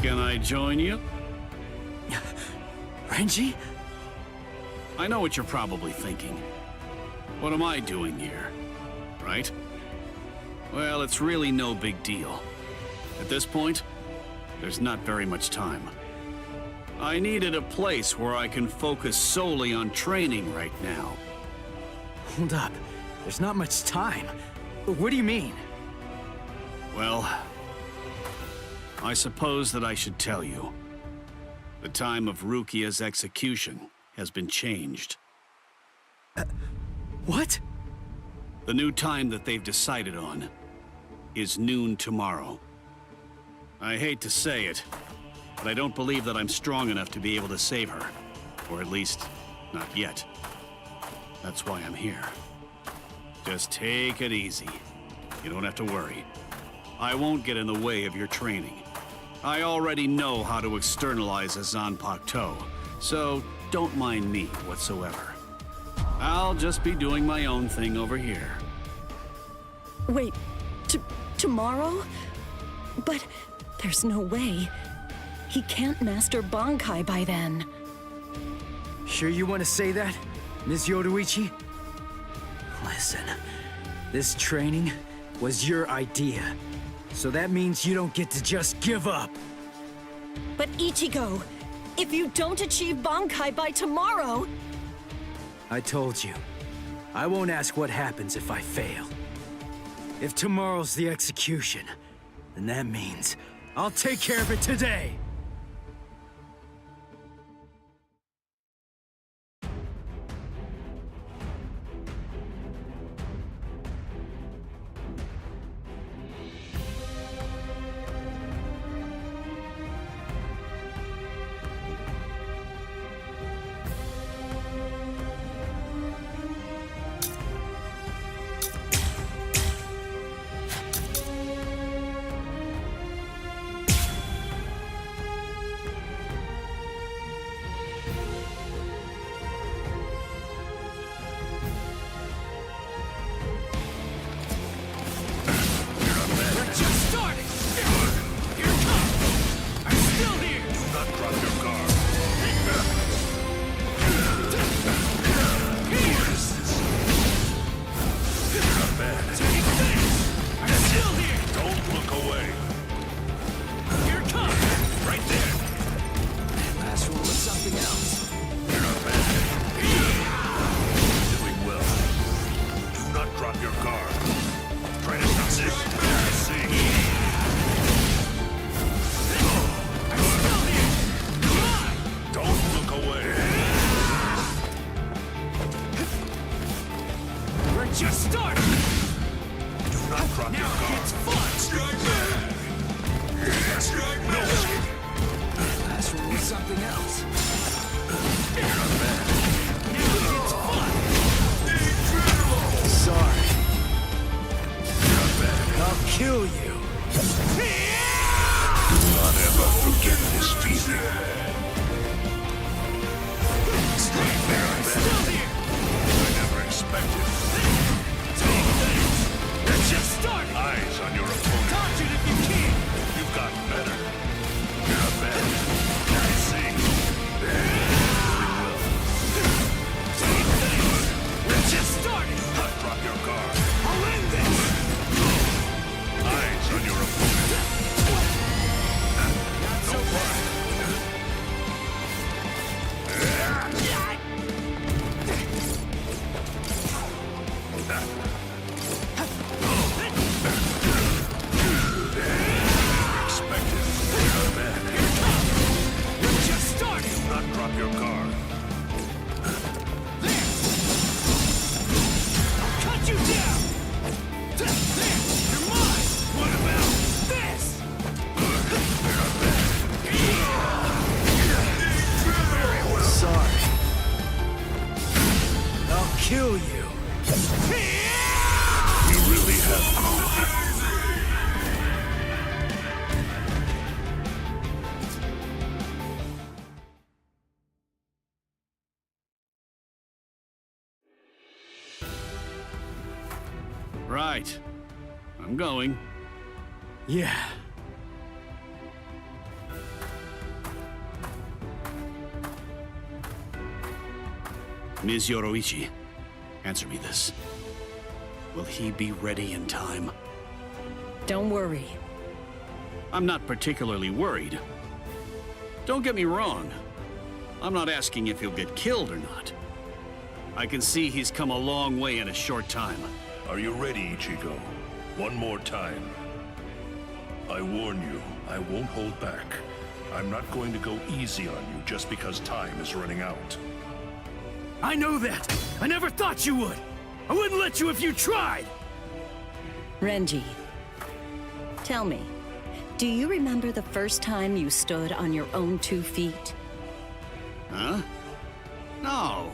Can I join you? Renji? I know what you're probably thinking. What am I doing here? Right? Well, it's really no big deal. At this point, there's not very much time. I needed a place where I can focus solely on training right now. Hold up. There's not much time. What do you mean? Well, I suppose that I should tell you. The time of Rukia's execution has been changed. What? The new time that they've decided on is noon tomorrow. I hate to say it, but I don't believe that I'm strong enough to be able to save her. Or at least, not yet. That's why I'm here. Just take it easy. You don't have to worry. I won't get in the way of your training. I already know how to externalize a Zanpakuto, so don't mind me whatsoever. I'll just be doing my own thing over here. Wait, tomorrow? But there's no way. He can't master Bankai by then. Sure you want to say that, Ms. Yoruichi? Listen, this training was your idea. So that means you don't get to just give up. But Ichigo, if you don't achieve Bankai by tomorrow... I told you, I won't ask what happens if I fail. If tomorrow's the execution, then that means I'll take care of it today. Just started! Do not drop your guard. It's fun! Strike back! Strike back! Last one was something else. Not bad. Now it's fun! Incredible! Sorry. Not bad. I'll kill you. Do not ever forget this feeling. Strike back! Still here! I never expected. Let's just start! Eyes on your opponent. Dodge it if you can! You've gotten better. You're not bad. I see. Very well. Let's just start it! Drop your guard. I'll end this! Eyes on your opponent. Right. I'm going. Yeah. Ms. Yoroichi, answer me this. Will he be ready in time? Don't worry. I'm not particularly worried. Don't get me wrong. I'm not asking if he'll get killed or not. I can see he's come a long way in a short time. Are you ready, Ichigo? One more time. I warn you, I won't hold back. I'm not going to go easy on you just because time is running out. I know that! I never thought you would! I wouldn't let you if you tried! Renji, tell me, do you remember the first time you stood on your own 2 feet? Huh? No,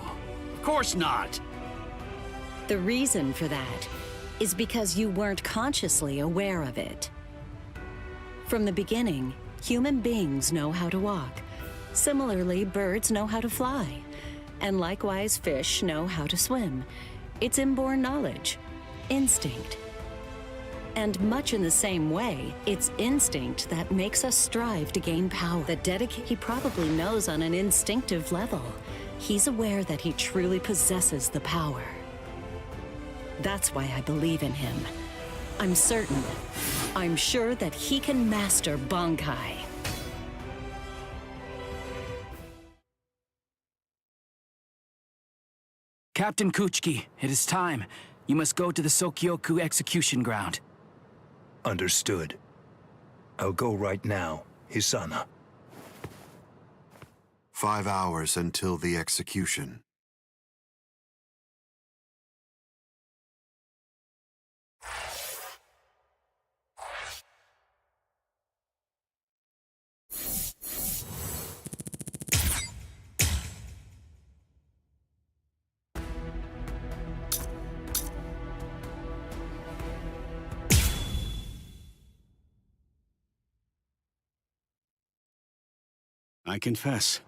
of course not. The reason for that is because you weren't consciously aware of it. From the beginning, human beings know how to walk. Similarly, birds know how to fly. And likewise, fish know how to swim. It's inborn knowledge, instinct. And much in the same way, it's instinct that makes us strive to gain power. He probably knows on an instinctive level. He's aware that he truly possesses the power. That's why I believe in him. I'm certain. I'm sure that he can master Bankai. Captain Kuchiki, it is time. You must go to the Sokyoku execution ground. Understood. I'll go right now, Hisana. 5 hours until the execution. I confess,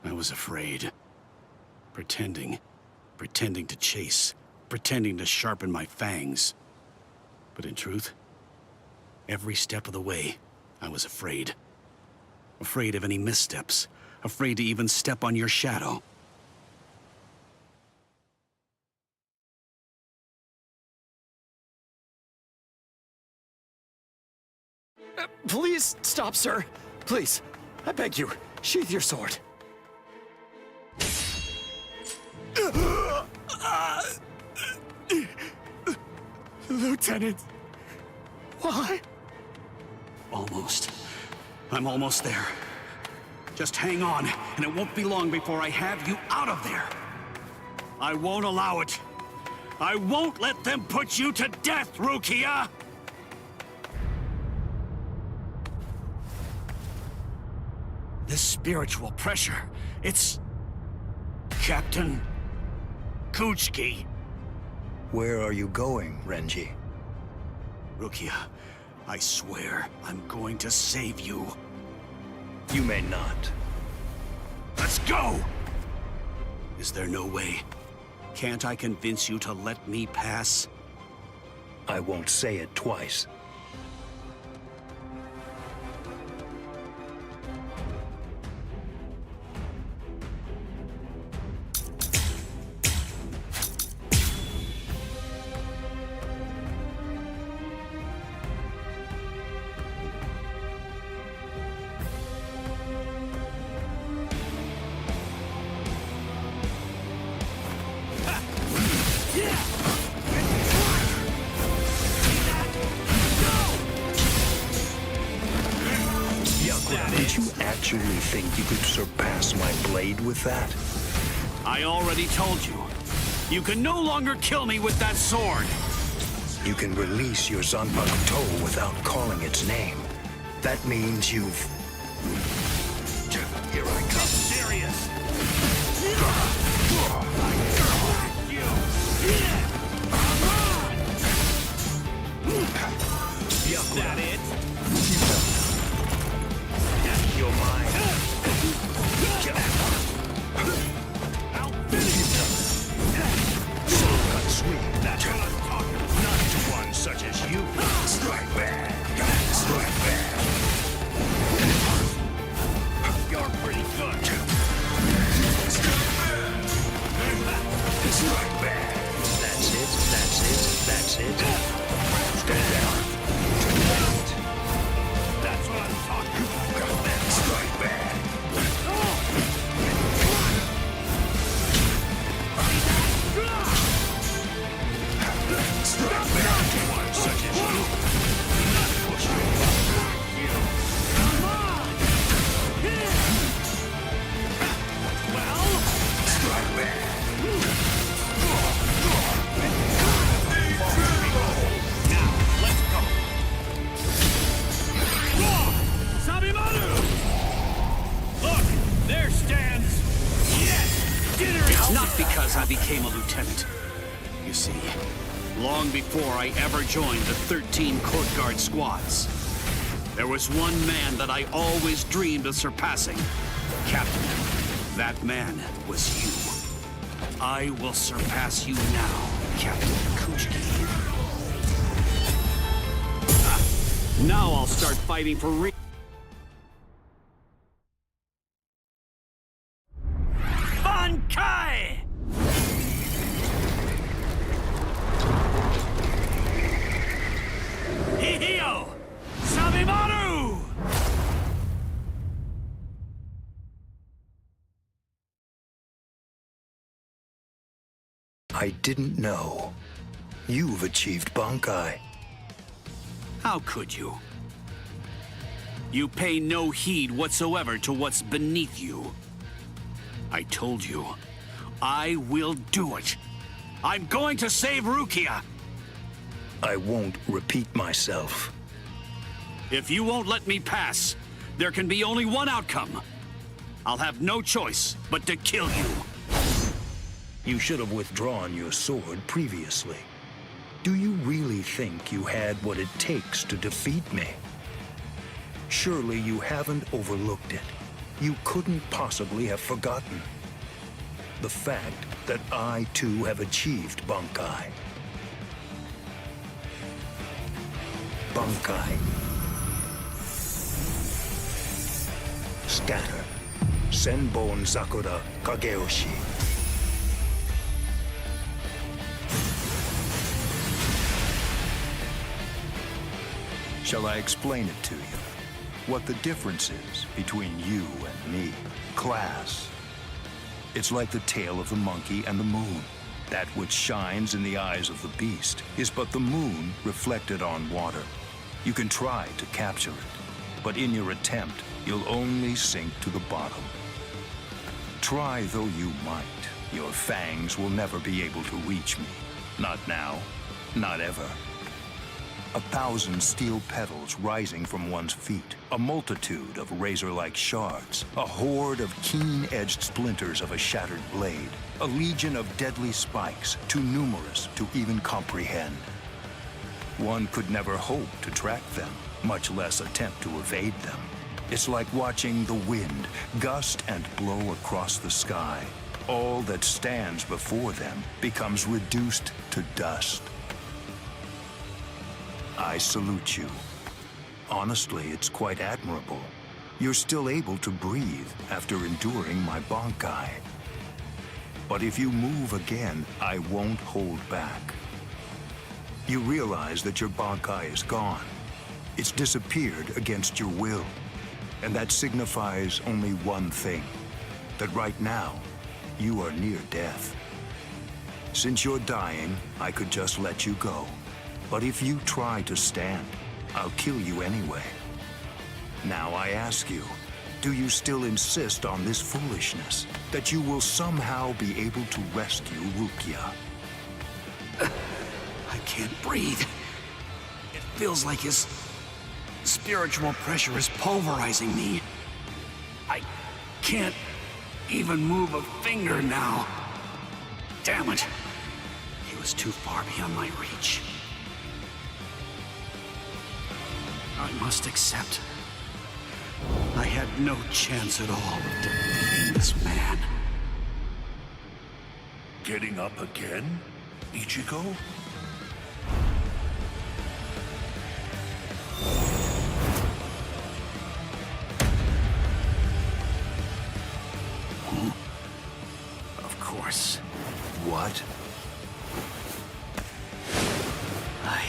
I was afraid. Pretending to chase, pretending to sharpen my fangs. But in truth, every step of the way, I was afraid. Afraid of any missteps, afraid to even step on your shadow. Please stop, sir. Please, I beg you, sheath your sword. Lieutenant, why? Almost. I'm almost there. Just hang on, and it won't be long before I have you out of there. I won't allow it. I won't let them put you to death, Rukia! This spiritual pressure, it's... Captain Kuchiki. Where are you going, Renji? Rukia, I swear I'm going to save you. You may not. Let's go! Is there no way? Can't I convince you to let me pass? I won't say it twice. Did you actually think you could surpass my blade with that? I already told you. You can no longer kill me with that sword. You can release your Zanpakuto toe without calling its name. That means you've... Here I come. Serious. it? Stay down. That's what I'm talking about. Strike back. Strike back. One such as you. Not push me. Come on. Well, strike back. Now, let's go. Sabimaru! Look, there stands... Yes! Dinner is not because I became a lieutenant. You see, long before I ever joined the 13 court guard squads, there was one man that I always dreamed of surpassing. Captain, that man was you. I will surpass you now, Captain Kuchiki. Now I'll start fighting for real. Bankai! Hihio! Sabimaru! I didn't know. You've achieved Bankai. How could you? You pay no heed whatsoever to what's beneath you. I told you, I will do it. I'm going to save Rukia. I won't repeat myself. If you won't let me pass, there can be only one outcome. I'll have no choice but to kill you. You should have withdrawn your sword previously. Do you really think you had what it takes to defeat me? Surely you haven't overlooked it. You couldn't possibly have forgotten the fact that I too have achieved Bankai. Bankai. Scatter. Senbon Sakura Kageyoshi. Shall I explain it to you? What the difference is between you and me? Class. It's like the tail of the monkey and the moon. That which shines in the eyes of the beast is but the moon reflected on water. You can try to capture it, but in your attempt, you'll only sink to the bottom. Try though you might, your fangs will never be able to reach me. Not now, not ever. 1,000 steel petals rising from one's feet, a multitude of razor-like shards, a horde of keen-edged splinters of a shattered blade, a legion of deadly spikes, too numerous to even comprehend. One could never hope to track them, much less attempt to evade them. It's like watching the wind gust and blow across the sky. All that stands before them becomes reduced to dust. I salute you. Honestly, it's quite admirable. You're still able to breathe after enduring my Bankai. But if you move again, I won't hold back. You realize that your Bankai is gone. It's disappeared against your will. And that signifies only one thing, that right now, you are near death. Since you're dying, I could just let you go. But if you try to stand, I'll kill you anyway. Now I ask you, do you still insist on this foolishness? That you will somehow be able to rescue Rukia? I can't breathe. It feels like his spiritual pressure is pulverizing me. I can't even move a finger now. Damn it. He was too far beyond my reach. I must accept. I had no chance at all of defeating this man. Getting up again, Ichigo? Of course. What?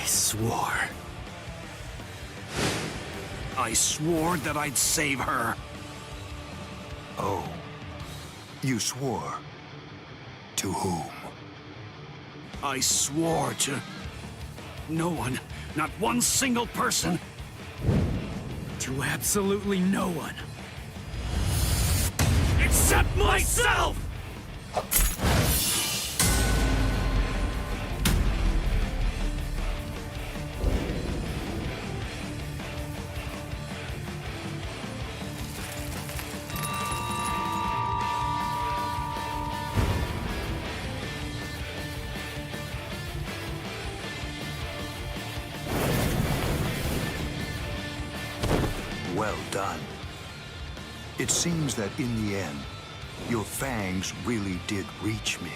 swore. I swore that I'd save her. Oh. You swore? To whom? I swore to no one, not one single person. To absolutely no one. Except myself! Well done. It seems that in the end, your fangs really did reach me.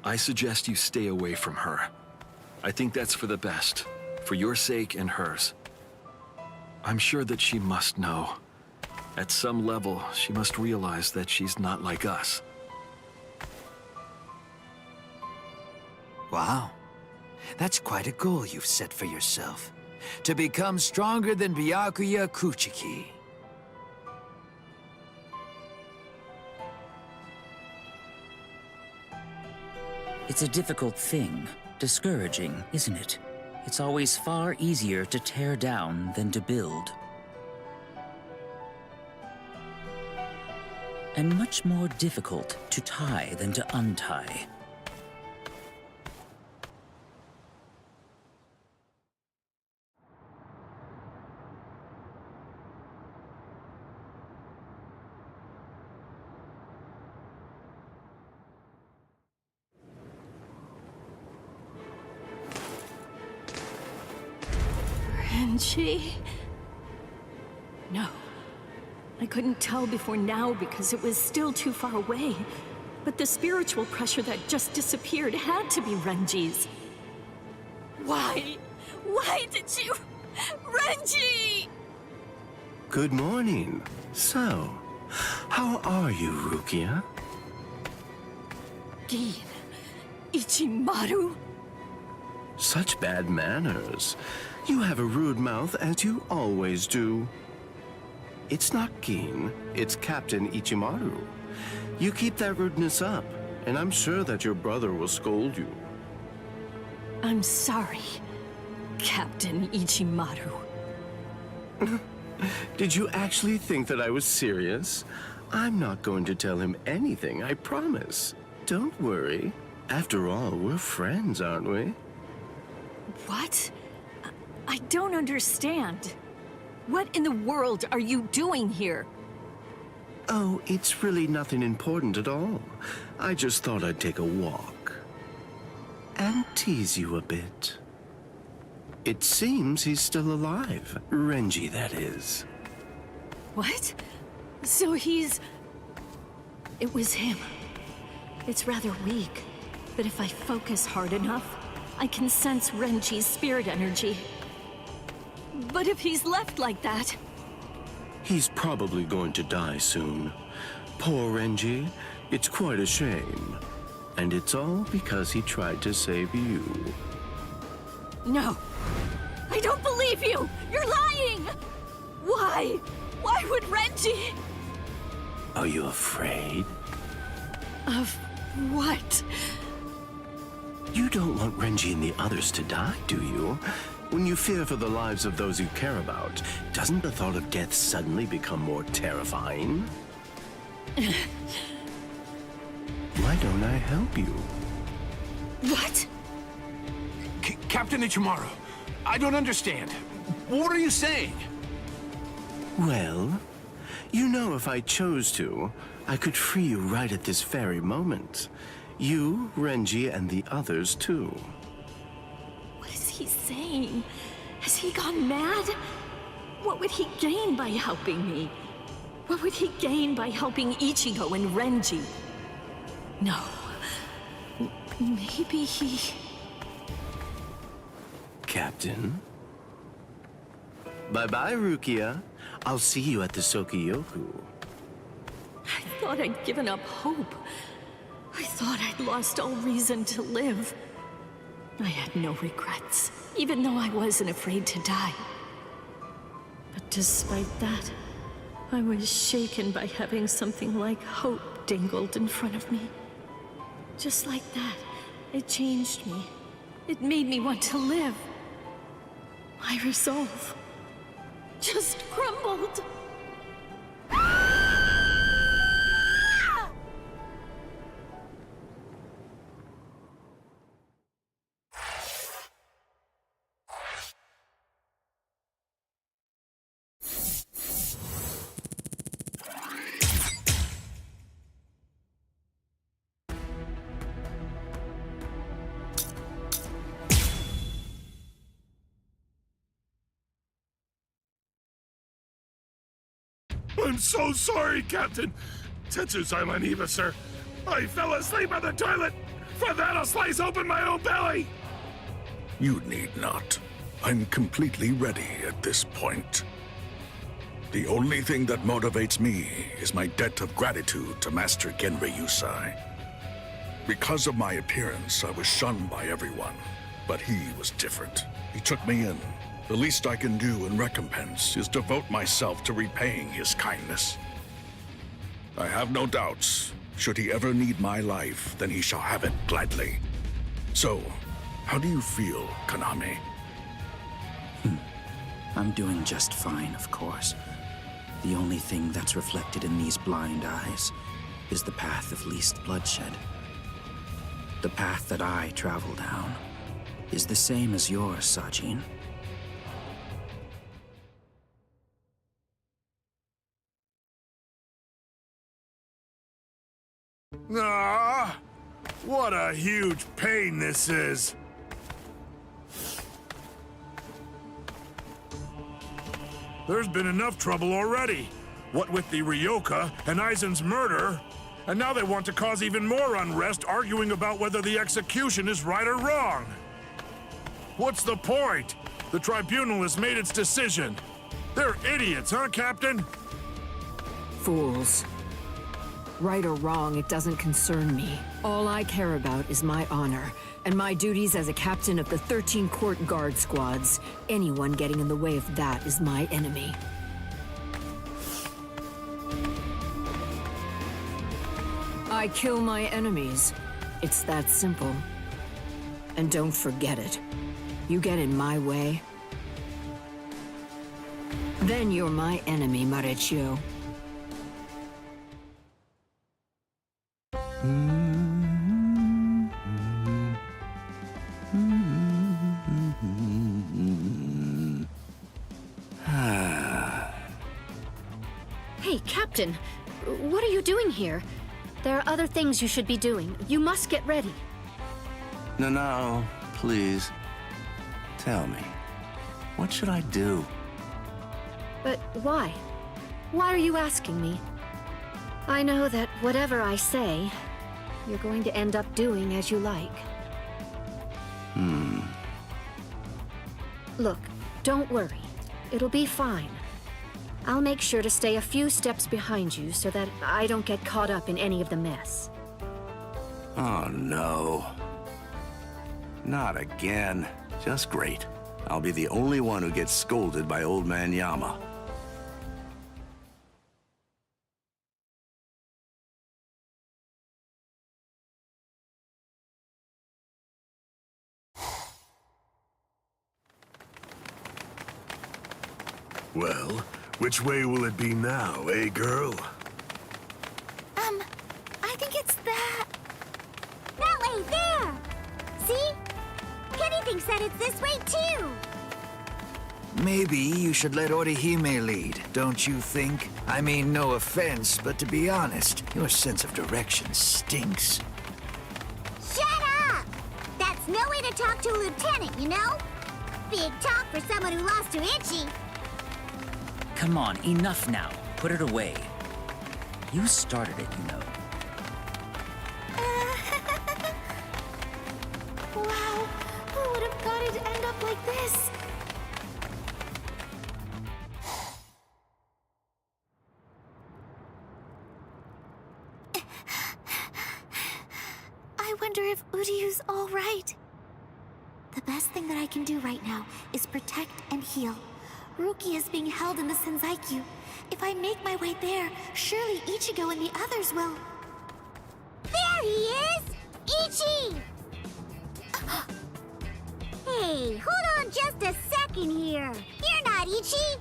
I suggest you stay away from her. I think that's for the best, for your sake and hers. I'm sure that she must know. At some level, she must realize that she's not like us. Wow. That's quite a goal you've set for yourself. To become stronger than Byakuya Kuchiki. It's a difficult thing. Discouraging, isn't it? It's always far easier to tear down than to build. And much more difficult to tie than to untie. Renji? No. I couldn't tell before now because it was still too far away. But the spiritual pressure that just disappeared had to be Renji's. Why? Why did you... Renji! Good morning. So, how are you, Rukia? Gin. Ichimaru? Such bad manners. You have a rude mouth, as you always do. It's not Gin, it's Captain Ichimaru. You keep that rudeness up, and I'm sure that your brother will scold you. I'm sorry, Captain Ichimaru. Did you actually think that I was serious? I'm not going to tell him anything, I promise. Don't worry. After all, we're friends, aren't we? What? I don't understand. What in the world are you doing here? Oh, it's really nothing important at all. I just thought I'd take a walk. And tease you a bit. It seems he's still alive. Renji, that is. What? So he's... It was him. It's rather weak, but if I focus hard enough, I can sense Renji's spirit energy. But if he's left like that... He's probably going to die soon. Poor Renji. It's quite a shame. And it's all because he tried to save you. No. I don't believe you! You're lying! Why? Why would Renji... Are you afraid? Of what? You don't want Renji and the others to die, do you? When you fear for the lives of those you care about, doesn't the thought of death suddenly become more terrifying? Why don't I help you? What? Captain Ichimaru, I don't understand. What are you saying? Well, you know if I chose to, I could free you right at this very moment. You, Renji, and the others too. What is he saying? Has he gone mad? What would he gain by helping me? What would he gain by helping Ichigo and Renji? No. Maybe he... Captain? Bye-bye, Rukia. I'll see you at the Sokiyoku. I thought I'd given up hope. I thought I'd lost all reason to live. I had no regrets, even though I wasn't afraid to die. But despite that, I was shaken by having something like hope dangled in front of me. Just like that, it changed me. It made me want to live. My resolve just crumbled. I'm so sorry, Captain. Tetsuzai Niba, sir. I fell asleep on the toilet. For that, I'll slice open my own belly. You need not. I'm completely ready at this point. The only thing that motivates me is my debt of gratitude to Master Genri Yusai. Because of my appearance, I was shunned by everyone, but he was different. He took me in. The least I can do in recompense is devote myself to repaying his kindness. I have no doubts. Should he ever need my life, then he shall have it gladly. So, how do you feel, Kaname? I'm doing just fine, of course. The only thing that's reflected in these blind eyes is the path of least bloodshed. The path that I travel down is the same as yours, Sajin. Ah, what a huge pain this is. There's been enough trouble already. What with the Ryoka and Aizen's murder, and now they want to cause even more unrest, arguing about whether the execution is right or wrong. What's the point? The tribunal has made its decision. They're idiots, huh, Captain? Fools. Right or wrong, it doesn't concern me. All I care about is my honor, and my duties as a captain of the 13 court guard squads. Anyone getting in the way of that is my enemy. I kill my enemies. It's that simple. And don't forget it. You get in my way, then you're my enemy, Marechio. Hey, Captain, what are you doing here? There are other things you should be doing. You must get ready. No, please. Tell me, what should I do? But why? Why are you asking me? I know that whatever I say, you're going to end up doing as you like. Look, don't worry. It'll be fine. I'll make sure to stay a few steps behind you so that I don't get caught up in any of the mess. Oh, no. Not again. Just great. I'll be the only one who gets scolded by Old Man Yama. Well, which way will it be now, eh, girl? I think it's that way, there! See? Kenny thinks that it's this way, too! Maybe you should let Orihime lead, don't you think? I mean, no offense, but to be honest, your sense of direction stinks. Shut up! That's no way to talk to a lieutenant, you know? Big talk for someone who lost to Ichi. Come on, enough now. Put it away. You started it, you know. Wow, who would have thought it'd end up like this? wonder if Uryu's all right. The best thing that I can do right now is protect and heal. Rukia is being held in the Senzaiku. If I make my way there, surely Ichigo and the others will... There he is! Ichi! Hey, hold on just a second here. You're not Ichi!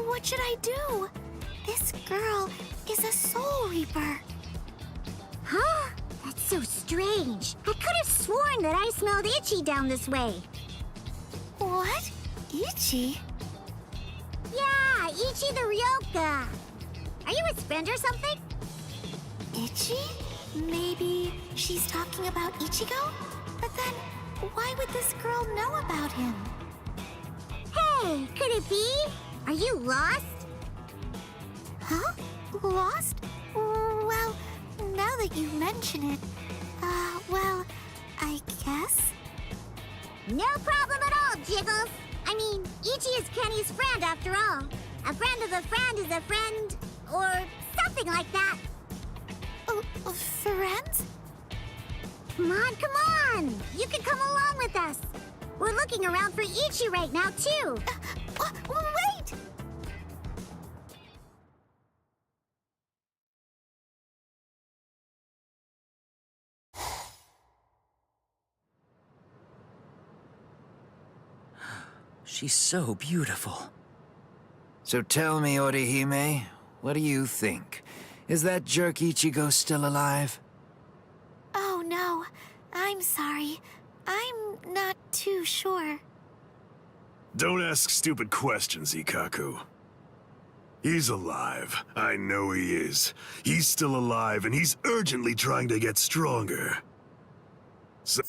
What should I do? This girl is a Soul Reaper. Huh? That's so strange. I could have sworn that I smelled Ichi down this way. What? Ichi? Yeah, Ichi the Ryoka. Are you his friend or something? Ichi? Maybe she's talking about Ichigo? But then, why would this girl know about him? Hey, could it be? Are you lost? Huh? Lost? Well, now that you mention it, well, I guess? No problem at all, Jiggles. I mean, Ichi is Kenny's friend after all. A friend of a friend is a friend, or something like that. Friends? Come on! You can come along with us. We're looking around for Ichi right now, too. Wait! She's so beautiful. So tell me, Orihime, what do you think? Is that jerk Ichigo still alive? Oh, no. I'm sorry. I'm not too sure. Don't ask stupid questions, Ikkaku. He's alive. I know he is. He's still alive, and he's urgently trying to get stronger. So...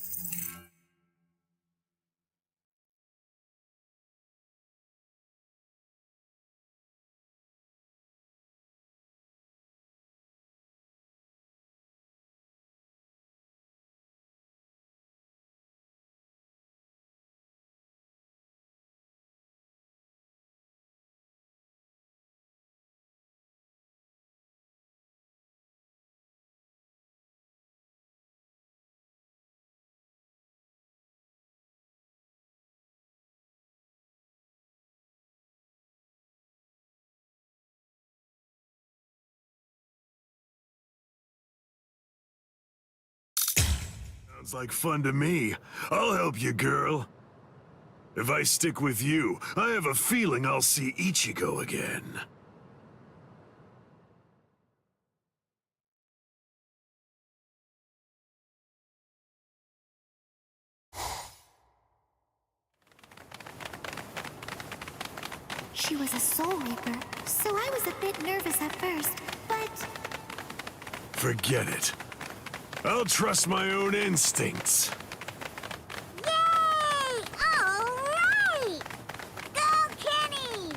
Sounds like fun to me. I'll help you, girl. If I stick with you, I have a feeling I'll see Ichigo again. She was a Soul Reaper, so I was a bit nervous at first, but... Forget it. I'll trust my own instincts. Yay! All right! Go, Kenny!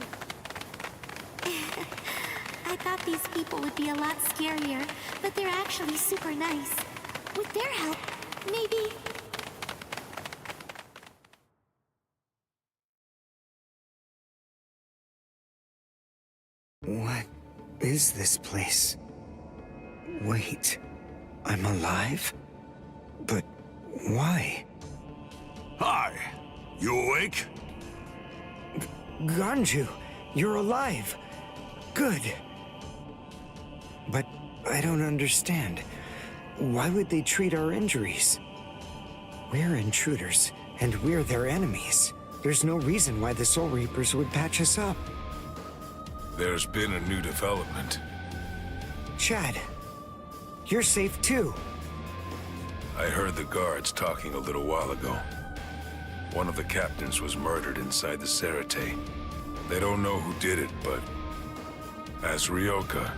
I thought these people would be a lot scarier, but they're actually super nice. With their help, maybe... What is this place? Wait, I'm alive? But why? Hi, you awake? Ganju, you're alive. Good. But I don't understand. Why would they treat our injuries? We're intruders, and we're their enemies. There's no reason why the Soul Reapers would patch us up. There's been a new development. Chad, you're safe too. I heard the guards talking a little while ago. One of the captains was murdered inside the Serite. They don't know who did it, but as Ryoka,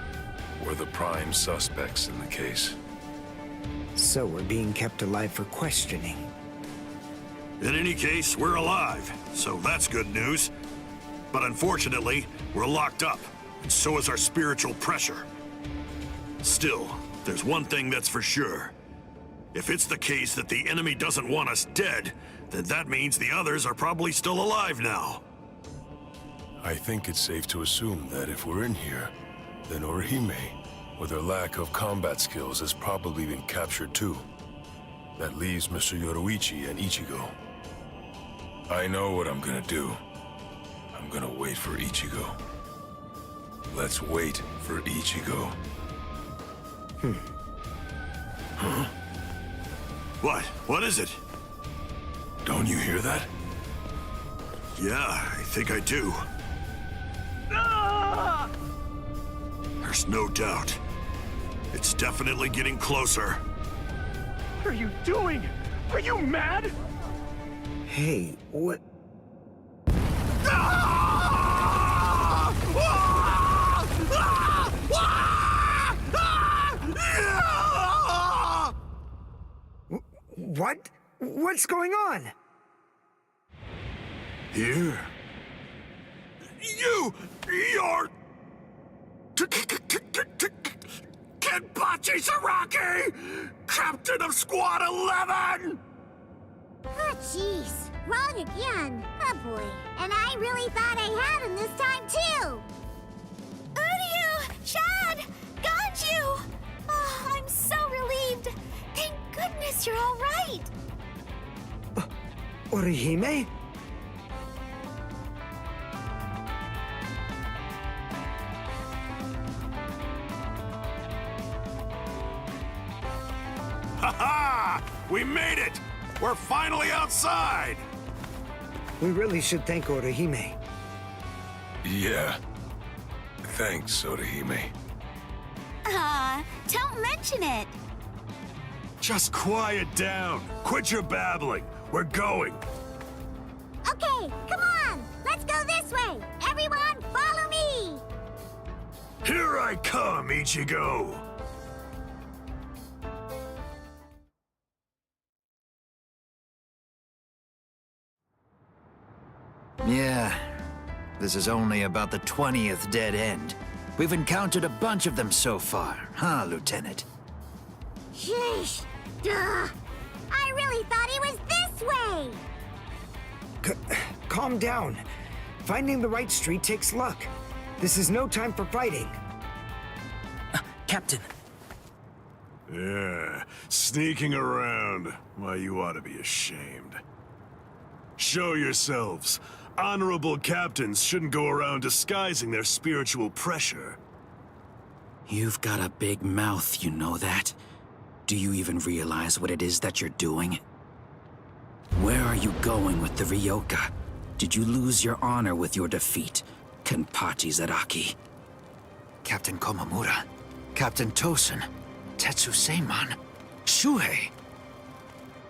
we're the prime suspects in the case. So we're being kept alive for questioning. In any case, we're alive, so that's good news. But unfortunately, we're locked up, and so is our spiritual pressure. Still, there's one thing that's for sure. If it's the case that the enemy doesn't want us dead, then that means the others are probably still alive now. I think it's safe to assume that if we're in here, then Orihime with her lack of combat skills, has probably been captured too. That leaves Mr. Yoruichi and Ichigo. I know what I'm gonna do. I'm gonna wait for Ichigo. Let's wait for Ichigo. Huh? What? What is it? Don't you hear that? Yeah, I think I do. There's no doubt. It's definitely getting closer. What are you doing? Are you mad? Hey, what? What? What's going on? Here? You're... Kenpachi Saraki! Captain of Squad 11! Oh, jeez. Wrong again. Oh, boy. And I really thought I had him this time, too. Uryu! Chad! Ganju! Oh, I'm so relieved. Thank goodness you're all right. Orihime? Ha-ha! We made it! We're finally outside! We really should thank Orihime. Yeah. Thanks, Orihime. Don't mention it. Just quiet down. Quit your babbling. We're going. Okay, come on. Let's go this way. Everyone, follow me. Here I come, Ichigo. Yeah, this is only about the 20th dead end. We've encountered a bunch of them so far, huh, Lieutenant? Sheesh. Duh. I really thought he was this way. Calm down. Finding the right street takes luck. This is no time for fighting. Captain. Yeah, sneaking around. Why, you ought to be ashamed. Show yourselves. Honorable captains shouldn't go around disguising their spiritual pressure. You've got a big mouth, you know that? Do you even realize what it is that you're doing? Where are you going with the Ryoka? Did you lose your honor with your defeat, Kenpachi Zaraki? Captain Komamura, Captain Tosen, Tetsu-Seiman, Shuhei.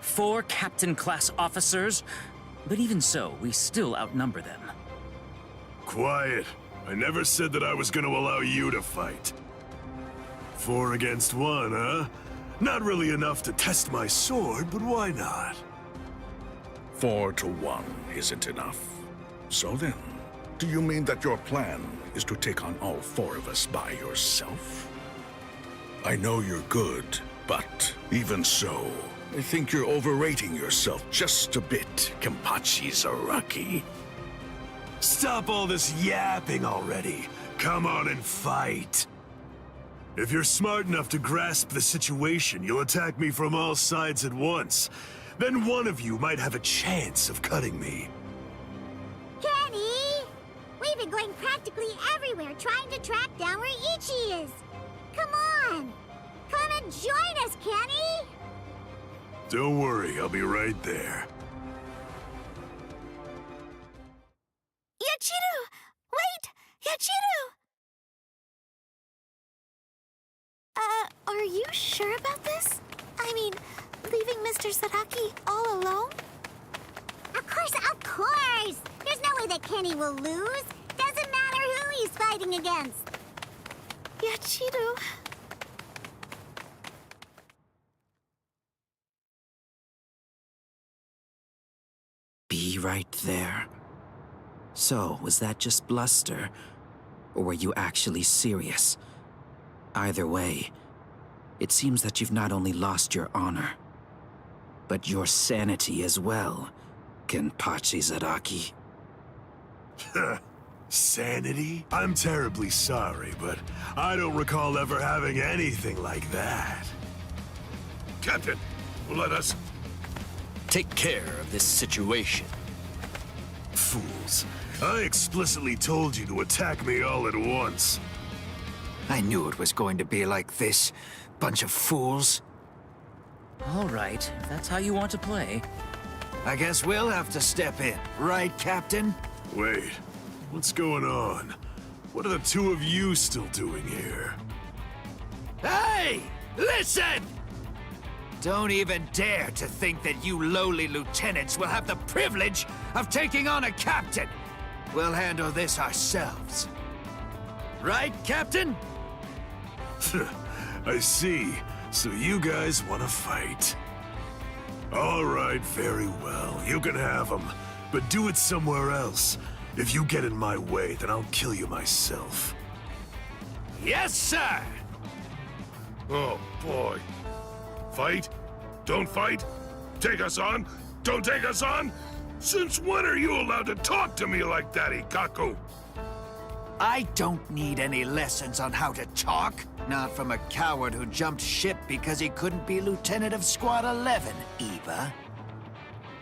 4 captain-class officers? But even so, we still outnumber them. Quiet. I never said that I was going to allow you to fight. 4 against 1, huh? Not really enough to test my sword, but why not? 4 to 1 isn't enough. So then, do you mean that your plan is to take on all 4 of us by yourself? I know you're good, but even so, I think you're overrating yourself just a bit, Kenpachi Zaraki. Stop all this yapping already. Come on and fight. If you're smart enough to grasp the situation, you'll attack me from all sides at once. Then one of you might have a chance of cutting me. Kenny! We've been going practically everywhere trying to track down where Ichi is. Come on! Come and join us, Kenny! Don't worry, I'll be right there. Yachiru! Wait! Yachiru! Are you sure about this? I mean, leaving Mr. Zaraki all alone? Of course! There's no way that Kenny will lose. Doesn't matter who he's fighting against. Yachiru... Be right there. So, was that just bluster? Or were you actually serious? Either way, it seems that you've not only lost your honor, but your sanity as well, Kenpachi Zaraki. Sanity? I'm terribly sorry, but I don't recall ever having anything like that. Captain, let us... Take care of this situation. Fools. I explicitly told you to attack me all at once. I knew it was going to be like this. Bunch of fools. All right, if that's how you want to play. I guess we'll have to step in, right, Captain? Wait, what's going on? What are the two of you still doing here? Hey! Listen! Don't even dare to think that you lowly lieutenants will have the privilege of taking on a captain. We'll handle this ourselves. Right, Captain? I see. So you guys want to fight. All right, very well. You can have them, but do it somewhere else. If you get in my way, then I'll kill you myself. Yes, sir! Oh, boy. Fight? Don't fight? Take us on? Don't take us on? Since when are you allowed to talk to me like that, Ikaku? I don't need any lessons on how to talk. Not from a coward who jumped ship because he couldn't be Lieutenant of Squad 11, Eva.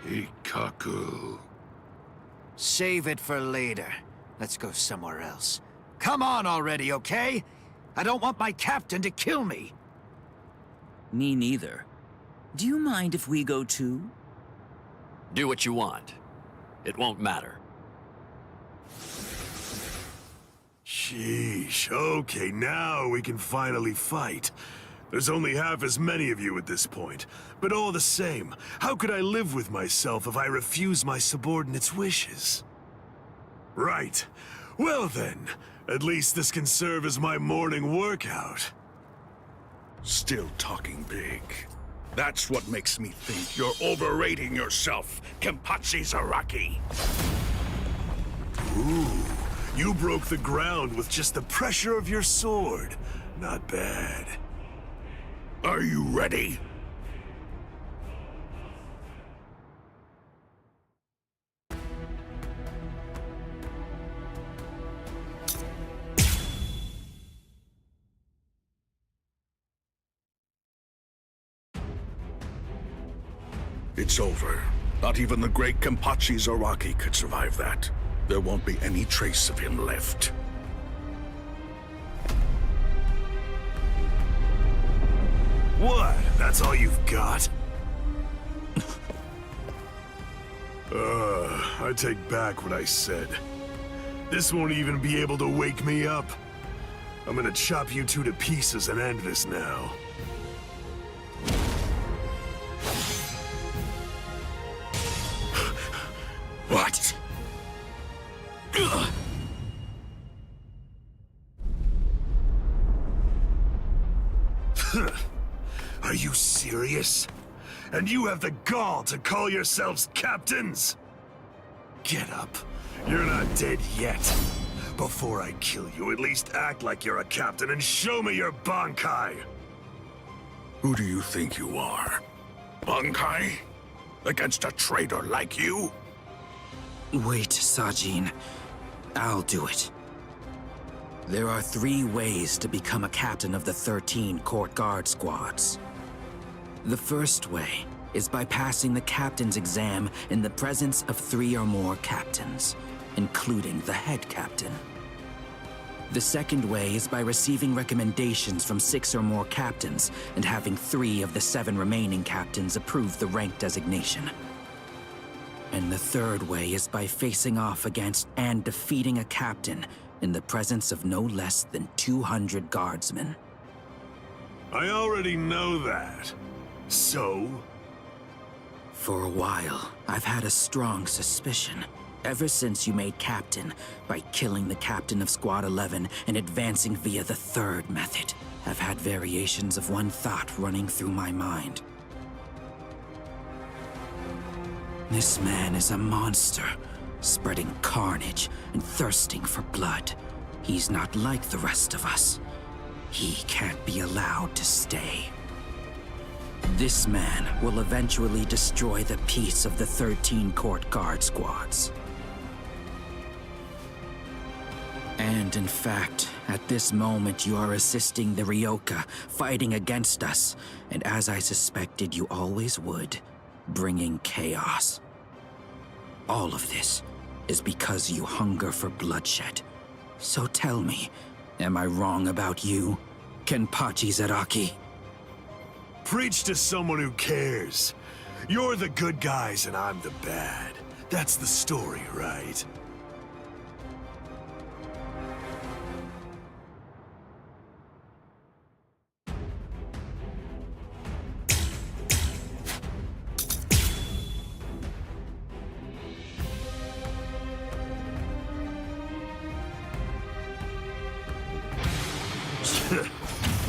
Ikaku. Save it for later. Let's go somewhere else. Come on already, okay? I don't want my captain to kill me. Me neither. Do you mind if we go too? Do what you want. It won't matter. Sheesh, okay, now we can finally fight. There's only half as many of you at this point, but all the same, how could I live with myself if I refuse my subordinates' wishes? Right. Well then, at least this can serve as my morning workout. Still talking big. That's what makes me think you're overrating yourself, Kenpachi Zaraki. Ooh. You broke the ground with just the pressure of your sword. Not bad. Are you ready? It's over. Not even the great Kenpachi Zaraki could survive that. There won't be any trace of him left. What? That's all you've got? I take back what I said. This won't even be able to wake me up. I'm gonna chop you two to pieces and end this now. What? Are you serious? And you have the gall to call yourselves captains? Get up. You're not dead yet. Before I kill you, at least act like you're a captain and show me your Bankai! Who do you think you are? Bankai? Against a traitor like you? Wait, Sajin. I'll do it. There are 3 ways to become a captain of the 13 Court Guard squads. The first way is by passing the captain's exam in the presence of 3 or more captains, including the head captain. The second way is by receiving recommendations from 6 or more captains and having 3 of the 7 remaining captains approve the rank designation. And the third way is by facing off against and defeating a captain in the presence of no less than 200 guardsmen. I already know that. So? For a while, I've had a strong suspicion. Ever since you made captain, by killing the captain of Squad 11 and advancing via the third method, I've had variations of one thought running through my mind. This man is a monster, spreading carnage and thirsting for blood. He's not like the rest of us. He can't be allowed to stay. This man will eventually destroy the peace of the 13 Court Guard squads. And in fact, at this moment you are assisting the Ryoka, fighting against us, and as I suspected you always would, bringing chaos. All of this is because you hunger for bloodshed. So tell me, am I wrong about you, Kenpachi Zaraki? Preach to someone who cares. You're the good guys and I'm the bad. That's the story, right?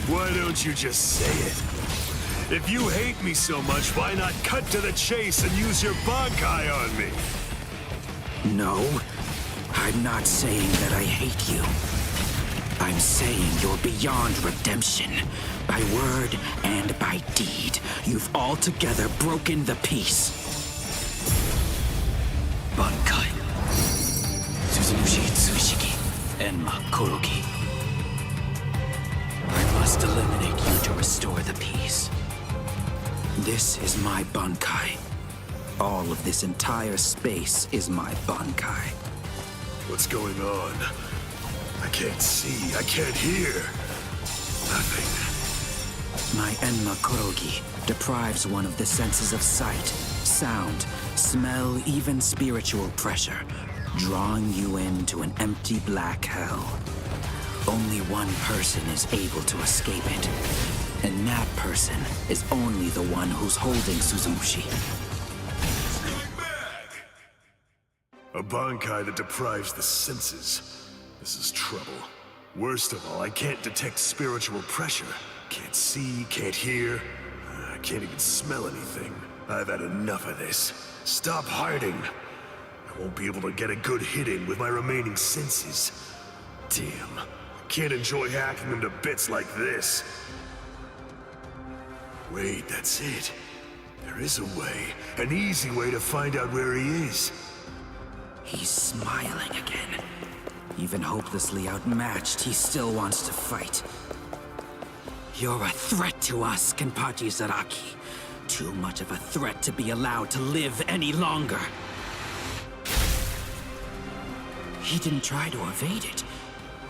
Why don't you just say it? If you hate me so much, why not cut to the chase and use your Bankai on me? No, I'm not saying that I hate you. I'm saying you're beyond redemption. By word and by deed, you've altogether broken the peace. Bankai. Suzumushi Tsushiki. Enma Kuroki. I must eliminate you to restore the peace. This is my Bankai. All of this entire space is my Bankai. What's going on? I can't see, I can't hear. Nothing. My Enma Kurogi deprives one of the senses of sight, sound, smell, even spiritual pressure, drawing you into an empty black hell. Only one person is able to escape it, and that person is only the one who's holding Suzumushi. A Bankai that deprives the senses. This is trouble. Worst of all, I can't detect spiritual pressure. Can't see, can't hear. I can't even smell anything. I've had enough of this. Stop hiding. I won't be able to get a good hit in with my remaining senses. Damn. I can't enjoy hacking them to bits like this. Wait, that's it. There is a way. An easy way to find out where he is. He's smiling again. Even hopelessly outmatched, he still wants to fight. You're a threat to us, Kenpachi Zaraki. Too much of a threat to be allowed to live any longer. He didn't try to evade it.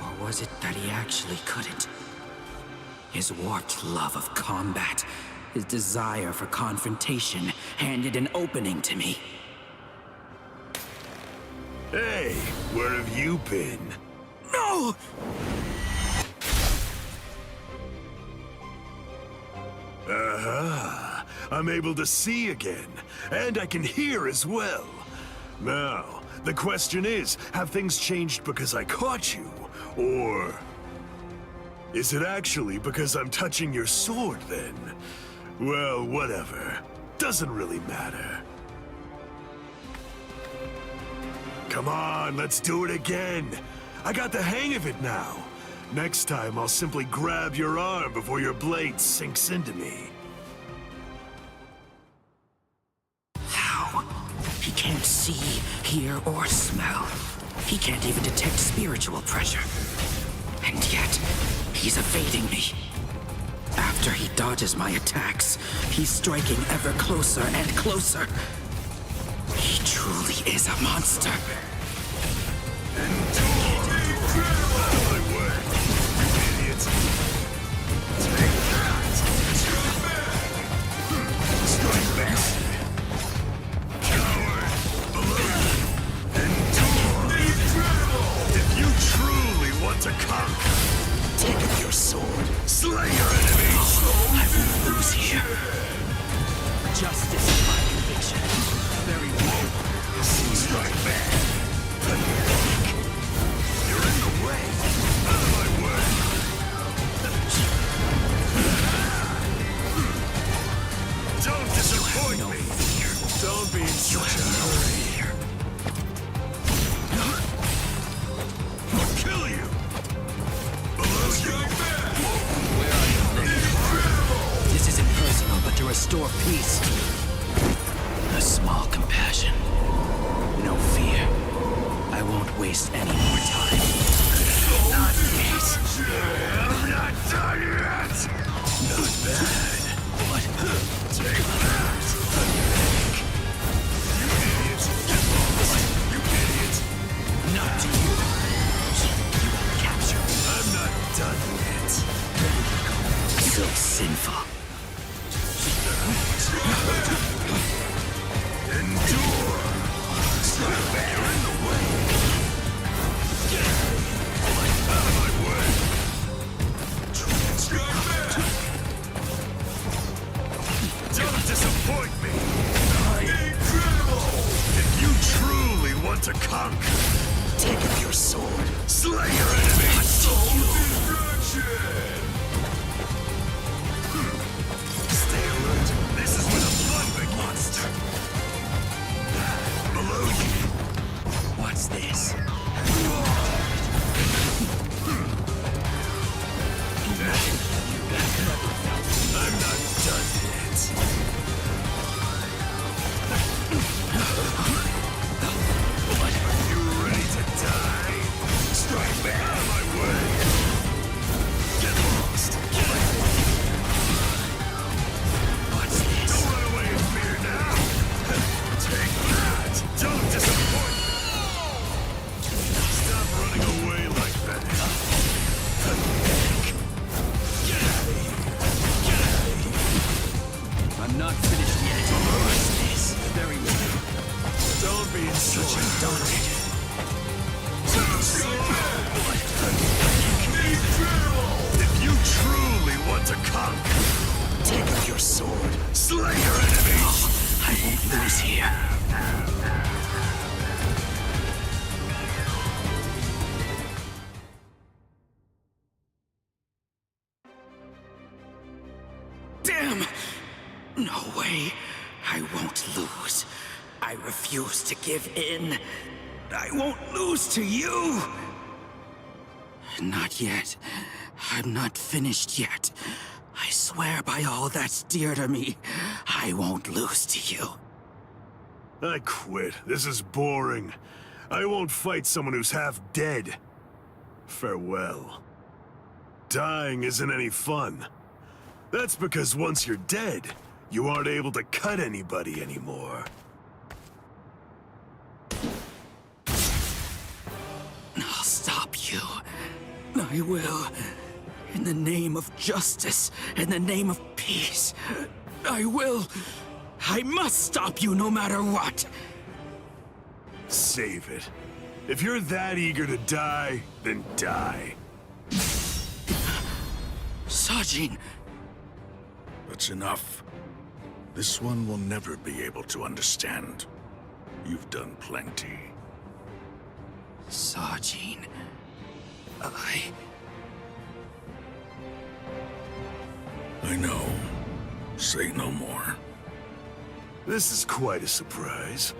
Or was it that he actually couldn't? His warped love of combat, his desire for confrontation, handed an opening to me. Hey, where have you been? No! Aha! I'm able to see again, and I can hear as well. Now, the question is, have things changed because I caught you? Or is it actually because I'm touching your sword then? Well, whatever. Doesn't really matter. Come on, let's do it again. I got the hang of it now. Next time, I'll simply grab your arm before your blade sinks into me. How? He can't see, hear, or smell. He can't even detect spiritual pressure. And yet, he's evading me. After he dodges my attacks, he's striking ever closer and closer. He truly is a monster. If you truly want to conquer, take up your sword, slay your enemies. I won't lose here. Justice is my conviction. Very well. Strike back. You're in the way. Out of my way. Don't disappoint me. Don't be in such a hurry. I'll kill you. Below you. Where are you? This isn't personal, but to restore peace. A small compassion. No fear. I won't waste any more time. I'm not done yet! Not bad. What? Take that! You idiots! Get lost! You idiots! Not to you! You were captured. I'm not done yet. So sinful. Endure! You're in the way! Get out of my way! Don't disappoint me! Incredible! If you truly want to conquer, take up your sword, slay your enemy! Soul destruction! Stay alert. This is where the fun big monster. Below you. What's this? I'm not done yet. Are you ready to die? Strike back out of my way. Get lost. What's this? Don't run away in fear now. Take that. Don't disappoint me. Stop running away like that. I'm not finished yet. What's this? Very well. Don't be such a daunted. If you truly want to conquer, take up your sword, slay your enemies. I won't lose here. Damn! No way. I won't lose. I refuse to give in. I won't lose to you! Not yet. I'm not finished yet. I swear by all that's dear to me, I won't lose to you. I quit. This is boring. I won't fight someone who's half dead. Farewell. Dying isn't any fun. That's because once you're dead, you aren't able to cut anybody anymore. I'll stop you. I will. In the name of justice, in the name of peace. I will. I must stop you no matter what. Save it. If you're that eager to die, then die. Sajin. That's enough. This one will never be able to understand. You've done plenty. Sajin. I know. Say no more. This is quite a surprise.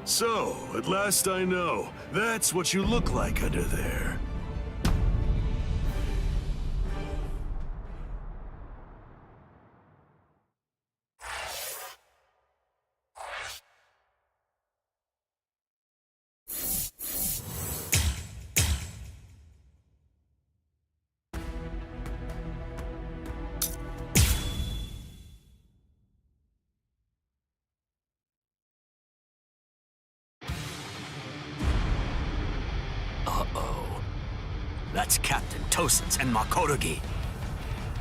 So, at last I know. That's what you look like under there. That's Captain Tosens and Makotogi.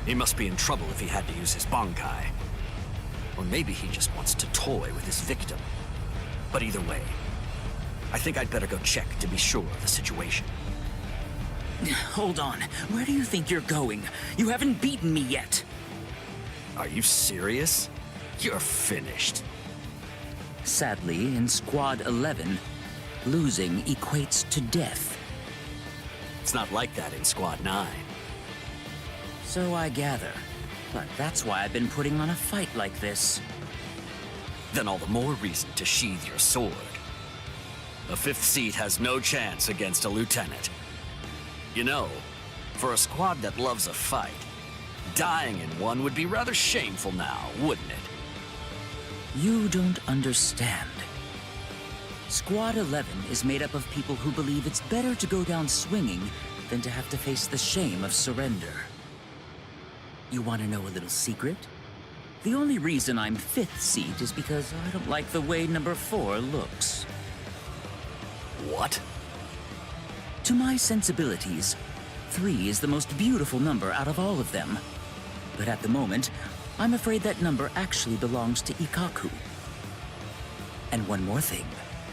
He must be in trouble if he had to use his Bankai. Or maybe he just wants to toy with his victim. But either way, I think I'd better go check to be sure of the situation. Hold on. Where do you think you're going? You haven't beaten me yet. Are you serious? You're finished. Sadly, in Squad 11, losing equates to death. It's not like that in Squad 9. So I gather. But that's why I've been putting on a fight like this. Then all the more reason to sheathe your sword. A 5th seat has no chance against a lieutenant. You know, for a squad that loves a fight, dying in one would be rather shameful now, wouldn't it? You don't understand. Squad 11 is made up of people who believe it's better to go down swinging than to have to face the shame of surrender. You want to know a little secret? The only reason I'm 5th seat is because I don't like the way number 4 looks. What? To my sensibilities, 3 is the most beautiful number out of all of them. But at the moment, I'm afraid that number actually belongs to Ikkaku. And one more thing.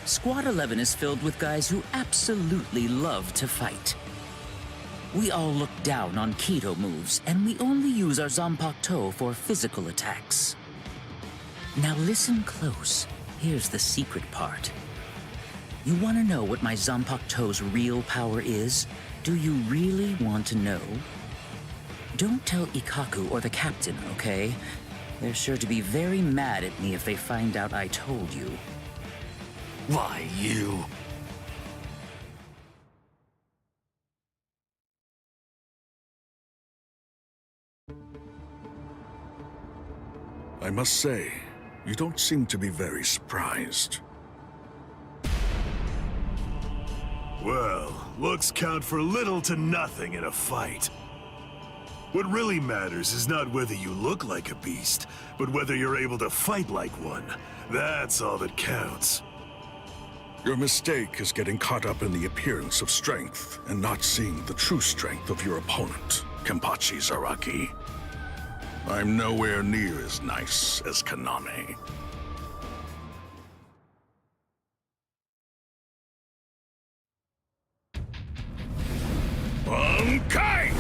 Squad 11 is filled with guys who absolutely love to fight. We all look down on Keto moves, and we only use our Zanpakuto for physical attacks. Now listen close. Here's the secret part. You want to know what my Zanpakuto's real power is? Do you really want to know? Don't tell Ikkaku or the captain, okay? They're sure to be very mad at me if they find out I told you. Why, you... I must say, you don't seem to be very surprised. Well, looks count for little to nothing in a fight. What really matters is not whether you look like a beast, but whether you're able to fight like one. That's all that counts. Your mistake is getting caught up in the appearance of strength and not seeing the true strength of your opponent, Kenpachi Zaraki. I'm nowhere near as nice as Kaname. Bankai!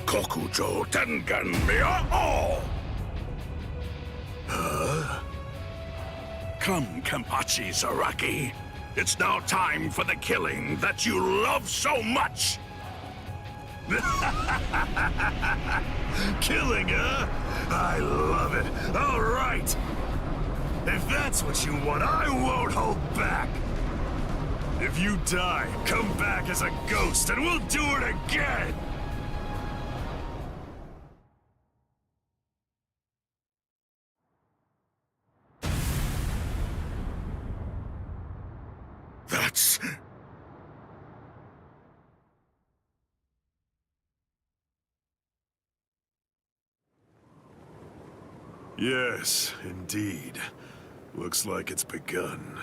Kokujo Tengen Mia-O! Come, Kenpachi Zaraki. It's now time for the killing that you love so much! Killing, huh? I love it. All right. If that's what you want, I won't hold back. If you die, come back as a ghost and we'll do it again. That's... Yes, indeed. Looks like it's begun.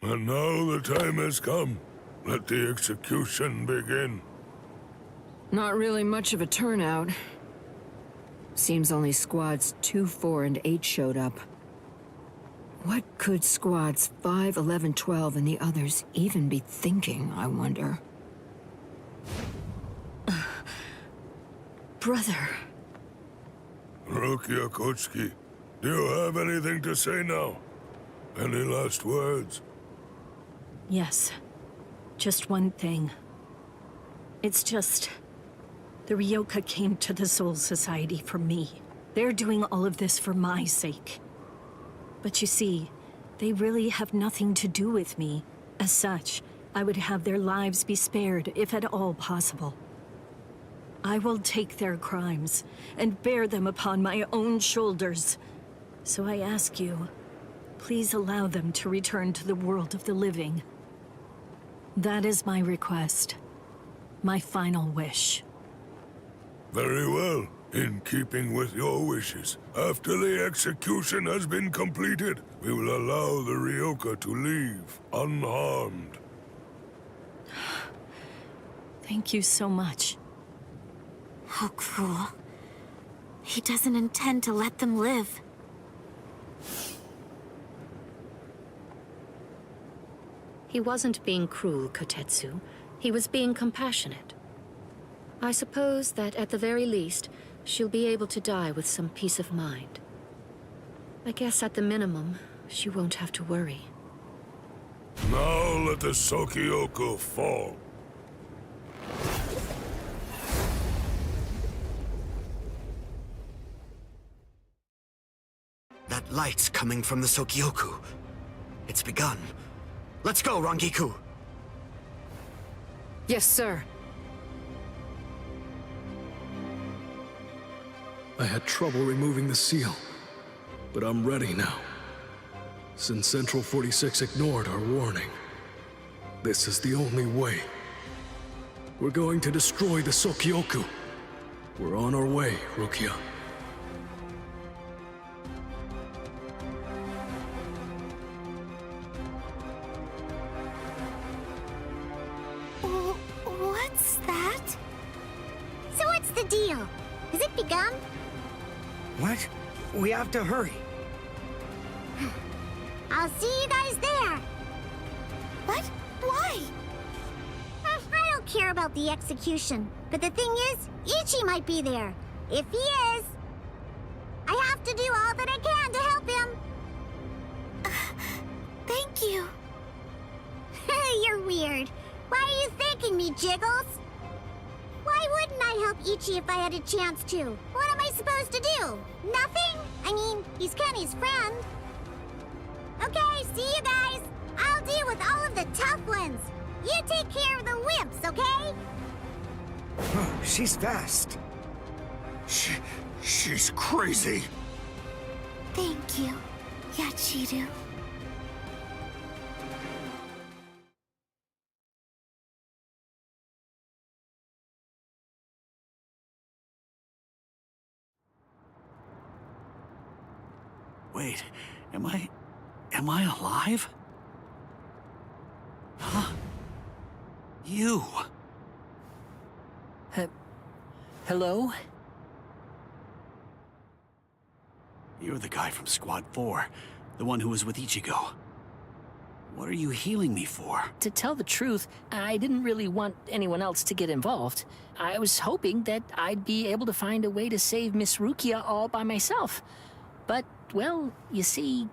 And now the time has come. Let the execution begin. Not really much of a turnout. Seems only squads 2, 4, and 8 showed up. What could squads 5, 11, 12, and the others even be thinking, I wonder? Brother. Rukia Kochiki, do you have anything to say now? Any last words? Yes. Just one thing. It's just... the Ryoka came to the Soul Society for me. They're doing all of this for my sake. But you see, they really have nothing to do with me. As such, I would have their lives be spared, if at all possible. I will take their crimes and bear them upon my own shoulders. So I ask you, please allow them to return to the world of the living. That is my request. My final wish. Very well. In keeping with your wishes, after the execution has been completed, we will allow the Ryoka to leave unharmed. Thank you so much. How cruel. He doesn't intend to let them live. He wasn't being cruel, Kotetsu. He was being compassionate. I suppose that at the very least, she'll be able to die with some peace of mind. I guess at the minimum, she won't have to worry. Now let the Sokyoko fall. Lights coming from the Sokyoku. It's begun. Let's go, Rangiku! Yes, sir. I had trouble removing the seal, but I'm ready now. Since Central 46 ignored our warning, this is the only way. We're going to destroy the Sokyoku. We're on our way, Rukia. What's that? So what's the deal? Has it begun? What? We have to hurry. I'll see you guys there. What? Why? I don't care about the execution, but the thing is, Ichi might be there. If he is, I have to do all that I can to help him. Thank you. You're weird. Why are you thanking me, Jiggles? Why wouldn't I help Ichi if I had a chance to? What am I supposed to do? Nothing? I mean, he's Kenny's friend. Okay, see you guys. I'll deal with all of the tough ones. You take care of the wimps, okay? Oh, she's fast. She's crazy. Thank you, Yachiru. Wait, am I alive? Huh? You! Hello? You're the guy from Squad 4, the one who was with Ichigo. What are you healing me for? To tell the truth, I didn't really want anyone else to get involved. I was hoping that I'd be able to find a way to save Miss Rukia all by myself. But, well, you see...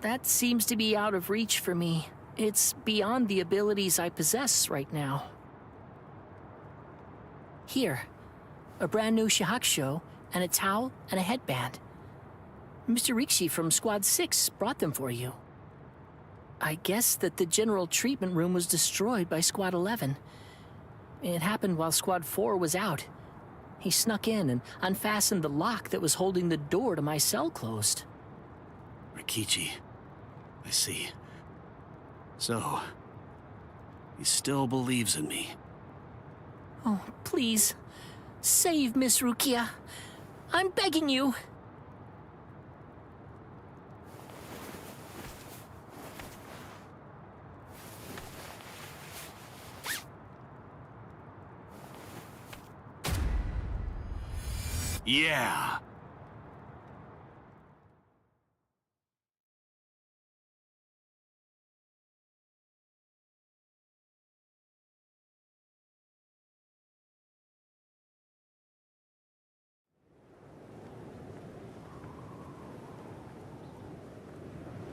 that seems to be out of reach for me. It's beyond the abilities I possess right now. Here, a brand new shahakusho, and a towel, and a headband. Mr. Rikshi from Squad 6 brought them for you. I guess that the general treatment room was destroyed by Squad 11. It happened while Squad 4 was out. He snuck in and unfastened the lock that was holding the door to my cell closed. Rikichi. I see. So, he still believes in me. Oh, please. Save Miss Rukia. I'm begging you. Yeah.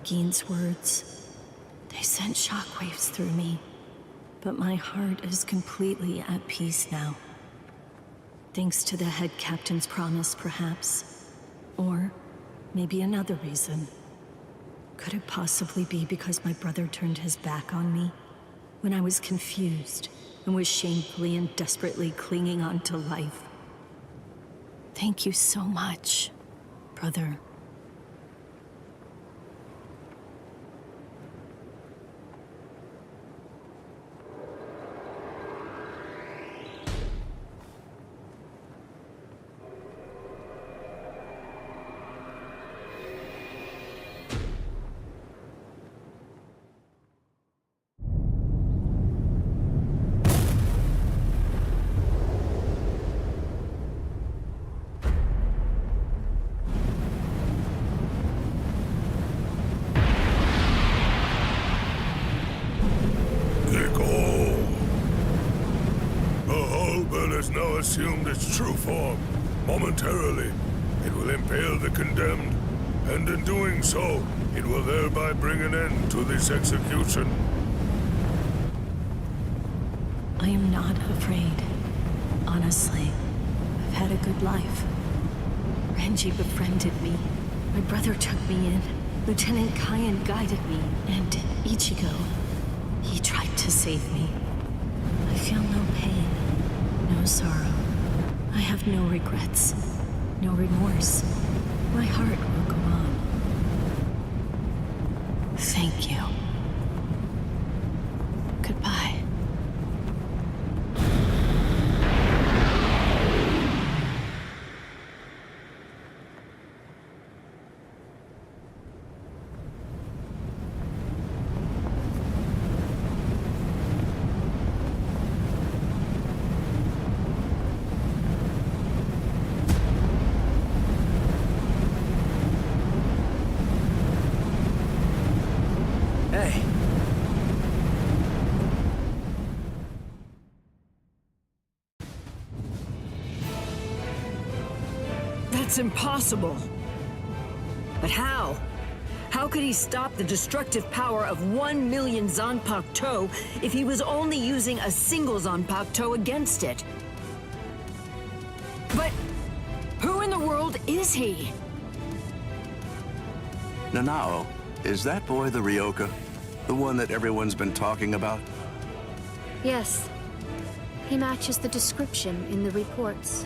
Gein's words, they sent shockwaves through me, but my heart is completely at peace now. Thanks to the head captain's promise, perhaps. Or maybe another reason. Could it possibly be because my brother turned his back on me? When I was confused and was shamefully and desperately clinging on to life. Thank you so much, brother. Now assumed its true form. Momentarily, it will impale the condemned, and in doing so, it will thereby bring an end to this execution. I am not afraid. Honestly, I've had a good life. Renji befriended me. My brother took me in. Lieutenant Kyan guided me. And Ichigo, he tried to save me. I feel no pain, no sorrow. I have no regrets, no remorse. My heart will go on. Thank you. Goodbye. Hey. That's impossible. But how? How could he stop the destructive power of 1 million Zanpakuto if he was only using a single Zanpakuto against it? But who in the world is he? Nanao, is that boy the Ryoka? The one that everyone's been talking about? Yes. He matches the description in the reports.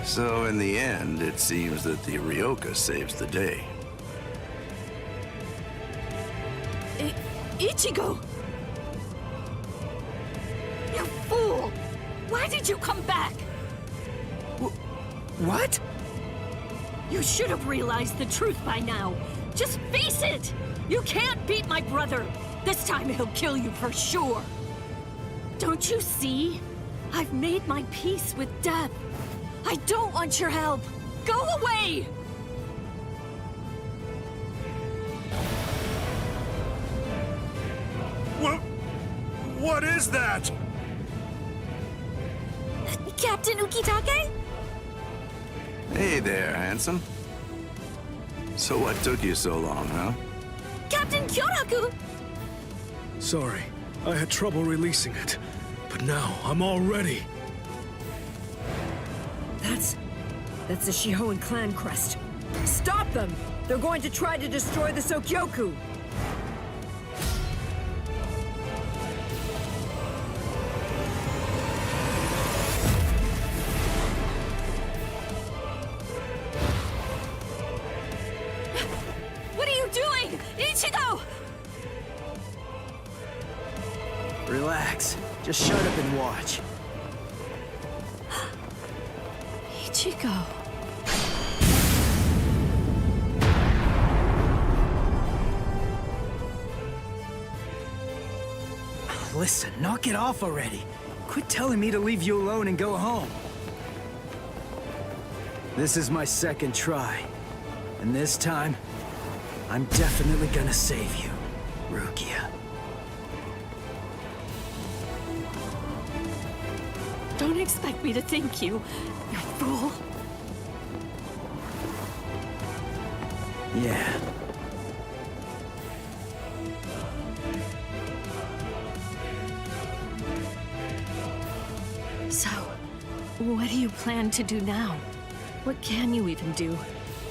So in the end, it seems that the Ryoka saves the day. Ichigo! You fool! Why did you come back? What? You should have realized the truth by now. Just face it! You can't beat my brother! This time he'll kill you for sure! Don't you see? I've made my peace with death. I don't want your help! Go away! What is that? Captain Ukitake? Hey there, handsome. So what took you so long, huh? Captain Kyoraku! Sorry, I had trouble releasing it. But now, I'm all ready. That's the Shihoan clan crest. Stop them! They're going to try to destroy the Sokyoku! What are you doing? Ichigo! Relax. Just shut up and watch. Ichigo. Listen, knock it off already. Quit telling me to leave you alone and go home. This is my second try. And this time, I'm definitely gonna save you, Rukia. Don't expect me to thank you, you fool. Yeah. So, what do you plan to do now? What can you even do?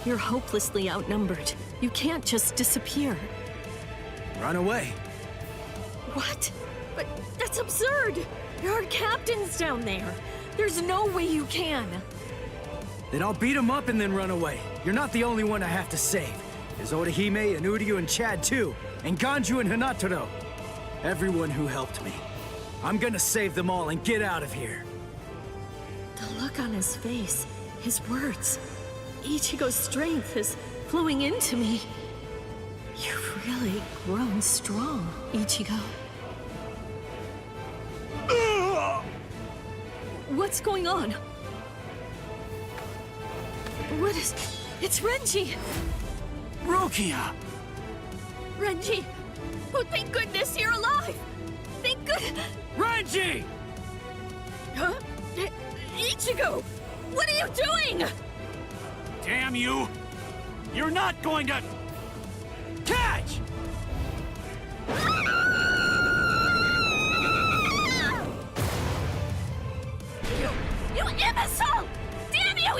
You're hopelessly outnumbered. You can't just disappear. Run away. What? But that's absurd! There are captains down there. There's no way you can. Then I'll beat him up and then run away. You're not the only one I have to save. There's Orihime and Uryu and Chad too. And Ganju and Hinataro. Everyone who helped me. I'm gonna save them all and get out of here. The look on his face, his words. Ichigo's strength is flowing into me. You've really grown strong, Ichigo. What's going on? What is... It's Renji! Rukia! Renji! Oh, thank goodness you're alive! Thank goodness... Renji! Huh? Ichigo! What are you doing? Damn you! You're not going to... Catch!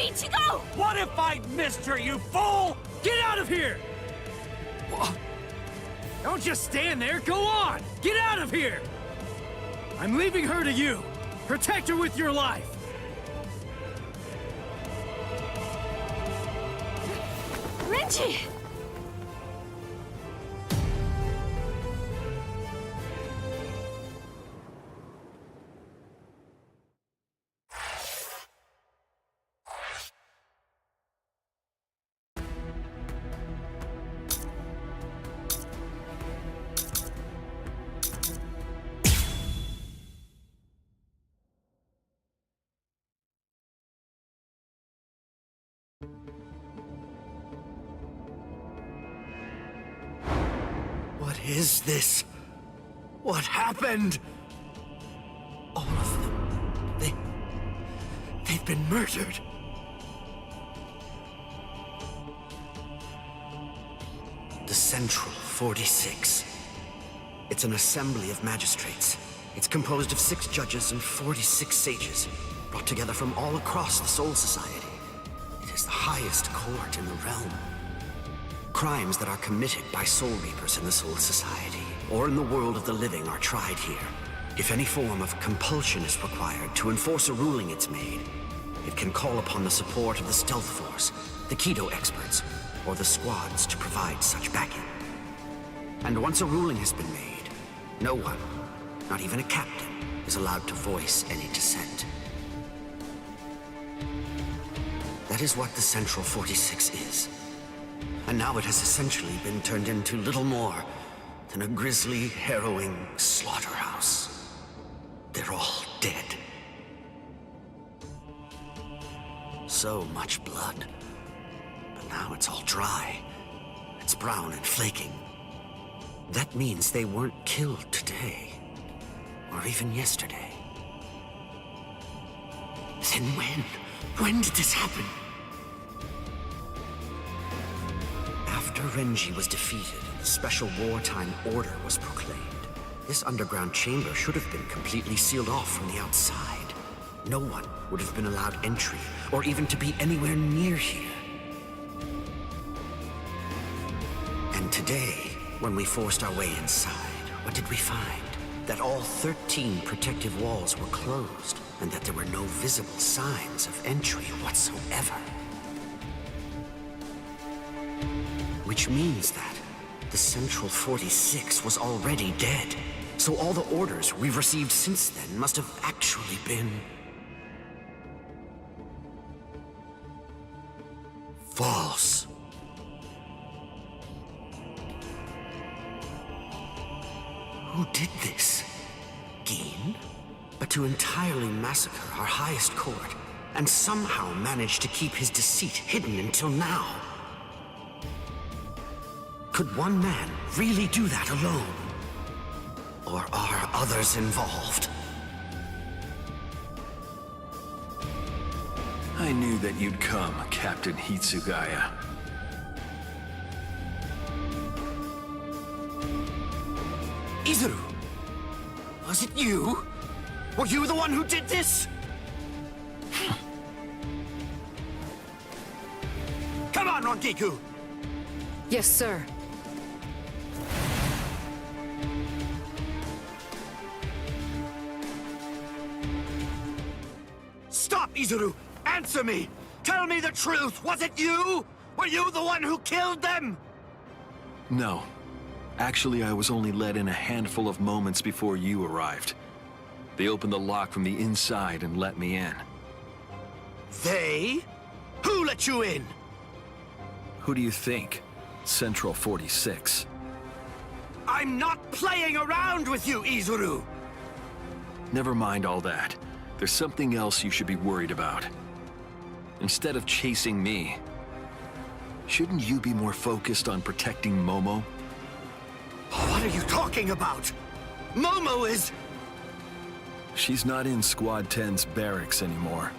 Ichigo! What if I missed her, you fool? Get out of here! Don't just stand there, go on! Get out of here! I'm leaving her to you. Protect her with your life. Renji! What is this? What happened? All of them. They've been murdered. The Central 46. It's an assembly of magistrates. It's composed of 6 judges and 46 sages, brought together from all across the Soul Society. It is the highest court in the realm. Crimes that are committed by Soul Reapers in the Soul Society, or in the world of the living, are tried here. If any form of compulsion is required to enforce a ruling it's made, it can call upon the support of the Stealth Force, the Kido experts, or the squads to provide such backing. And once a ruling has been made, no one, not even a captain, is allowed to voice any dissent. That is what the Central 46 is. And now it has essentially been turned into little more than a grisly, harrowing slaughterhouse. They're all dead. So much blood. But now it's all dry. It's brown and flaking. That means they weren't killed today. Or even yesterday. Then when? When did this happen? After Renji was defeated, the special wartime order was proclaimed. This underground chamber should have been completely sealed off from the outside. No one would have been allowed entry, or even to be anywhere near here. And today, when we forced our way inside, what did we find? That all 13 protective walls were closed, and that there were no visible signs of entry whatsoever. Which means that the Central 46 was already dead. So all the orders we've received since then must have actually been false. Who did this? Gin? But to entirely massacre our highest court, and somehow manage to keep his deceit hidden until now. Could one man really do that alone? Or are others involved? I knew that you'd come, Captain Hitsugaya. Izuru! Was it you? Were you the one who did this? Come on, Ronkiku! Yes, sir. Stop, Izuru! Answer me! Tell me the truth! Was it you? Were you the one who killed them? No. Actually, I was only let in a handful of moments before you arrived. They opened the lock from the inside and let me in. They? Who let you in? Who do you think? Central 46. I'm not playing around with you, Izuru! Never mind all that. There's something else you should be worried about. Instead of chasing me, shouldn't you be more focused on protecting Momo? What are you talking about? Momo is... She's not in Squad 10's barracks anymore.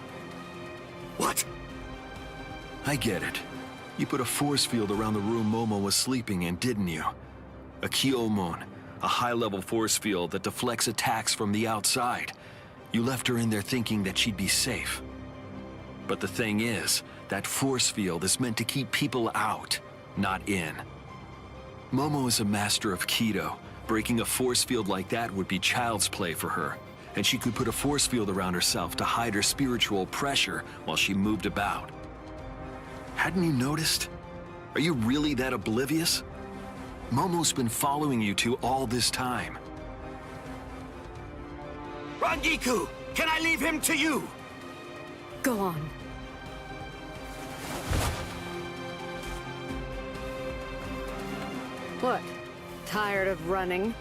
What? I get it. You put a force field around the room Momo was sleeping in, didn't you? A Kyomon, a high-level force field that deflects attacks from the outside. You left her in there thinking that she'd be safe. But the thing is, that force field is meant to keep people out, not in. Momo is a master of Kido. Breaking a force field like that would be child's play for her. And she could put a force field around herself to hide her spiritual pressure while she moved about. Hadn't you noticed? Are you really that oblivious? Momo's been following you two all this time. Rangiku, can I leave him to you? Go on. What? Tired of running?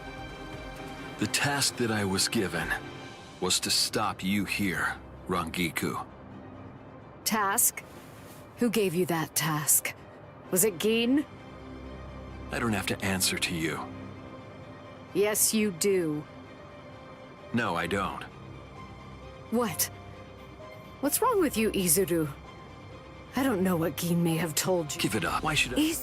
The task that I was given was to stop you here, Rangiku. Task? Who gave you that task? Was it Gin? I don't have to answer to you. Yes, you do. No, I don't. What? What's wrong with you, Izuru? I don't know what Gin may have told you. Give it up. Why should I?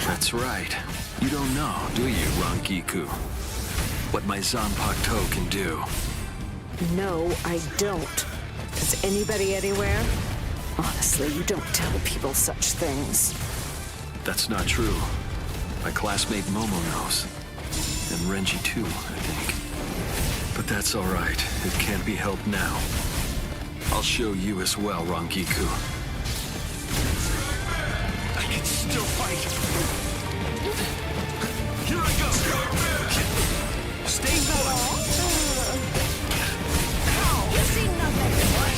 That's right. You don't know, do you, Rangiku? What my Zanpakuto can do. No, I don't. Does anybody anywhere? Honestly, you don't tell people such things. That's not true. My classmate Momo knows. And Renji too, I think. But that's all right. It can't be helped now. I'll show you as well, Rangiku. I can still fight. Here I go. Stay put. You see nothing. What?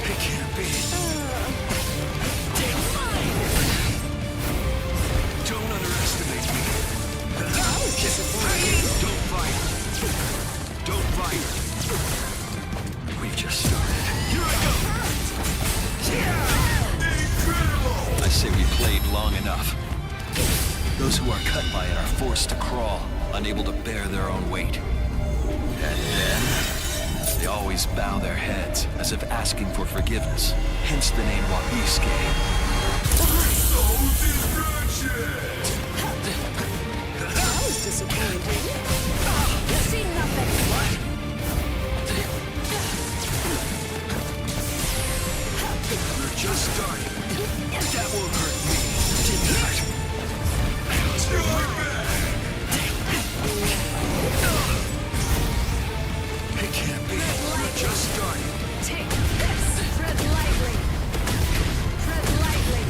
It can't be. Don't underestimate me. That was disappointing. Don't fight. Don't fight. We've just started. Here I go. I say we played long enough. Those who are cut by it are forced to crawl, unable to bear their own weight. And then, they always bow their heads, as if asking for forgiveness, hence the name Wabisuke. That was disappointing. You see nothing. What? We're just starting. That won't hurt me. Didn't hurt. It can't be. We're just starting. Take this. Tread lightly. Tread lightly.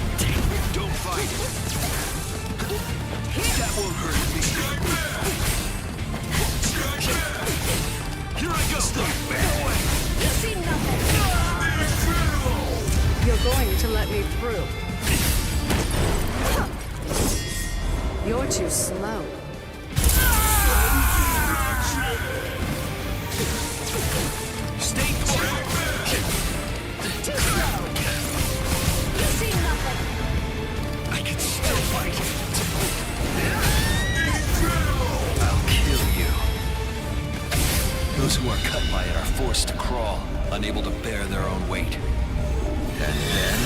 Don't fight. That won't hurt me. Here I go. Back away. You see nothing. You're going to let me through. You're too slow. Stay quiet. Too slow. You see nothing. I can still fight. I'll kill you. Those who are cut by it are forced to crawl, unable to bear their own weight. And then,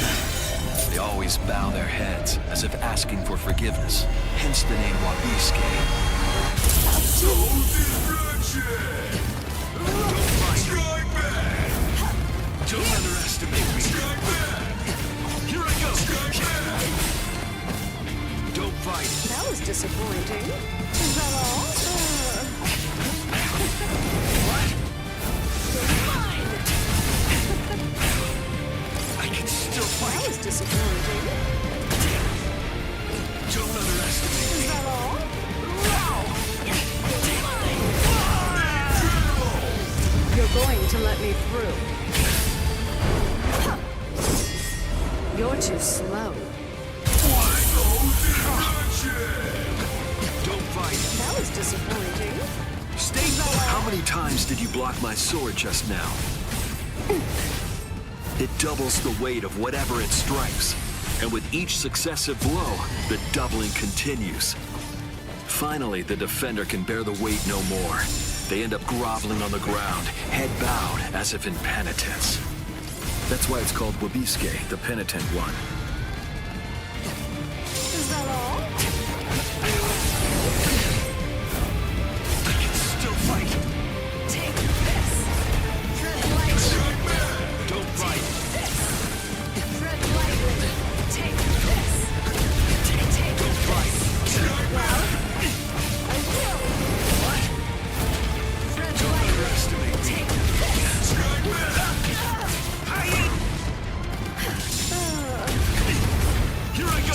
they always bow their heads, as if asking for forgiveness, hence the name Wabisuke. Don't fight. Don't underestimate me. Here I go. Don't fight. That was disappointing. Is that all? What? Fine. I can still fight. That was disappointing. Don't underestimate me. Is that all? You're going to let me through. You're too slow. Don't fight. That was disappointing. Stay low. How many times did you block my sword just now? It doubles the weight of whatever it strikes. And with each successive blow, the doubling continues. Finally, the defender can bear the weight no more. They end up groveling on the ground, head bowed as if in penitence. That's why it's called Wabiske, the penitent one. Is that all? I can still fight. Take this. Tread lightly. Don't fight. Tread lightly. Take this. Take Don't fight. well, I will. What? Tread Don't lightly. underestimate me. Take this. Here I go.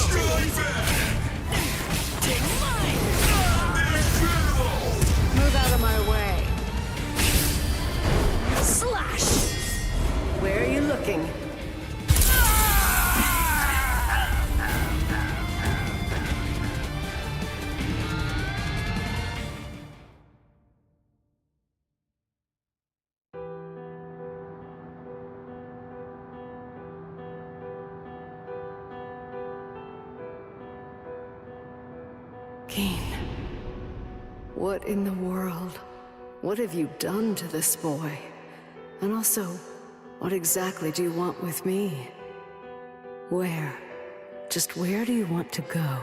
Take mine. Move out of my way. Slash. Where are you looking? Keen. What in the world? What have you done to this boy? And also, what exactly do you want with me? Where? Just where do you want to go?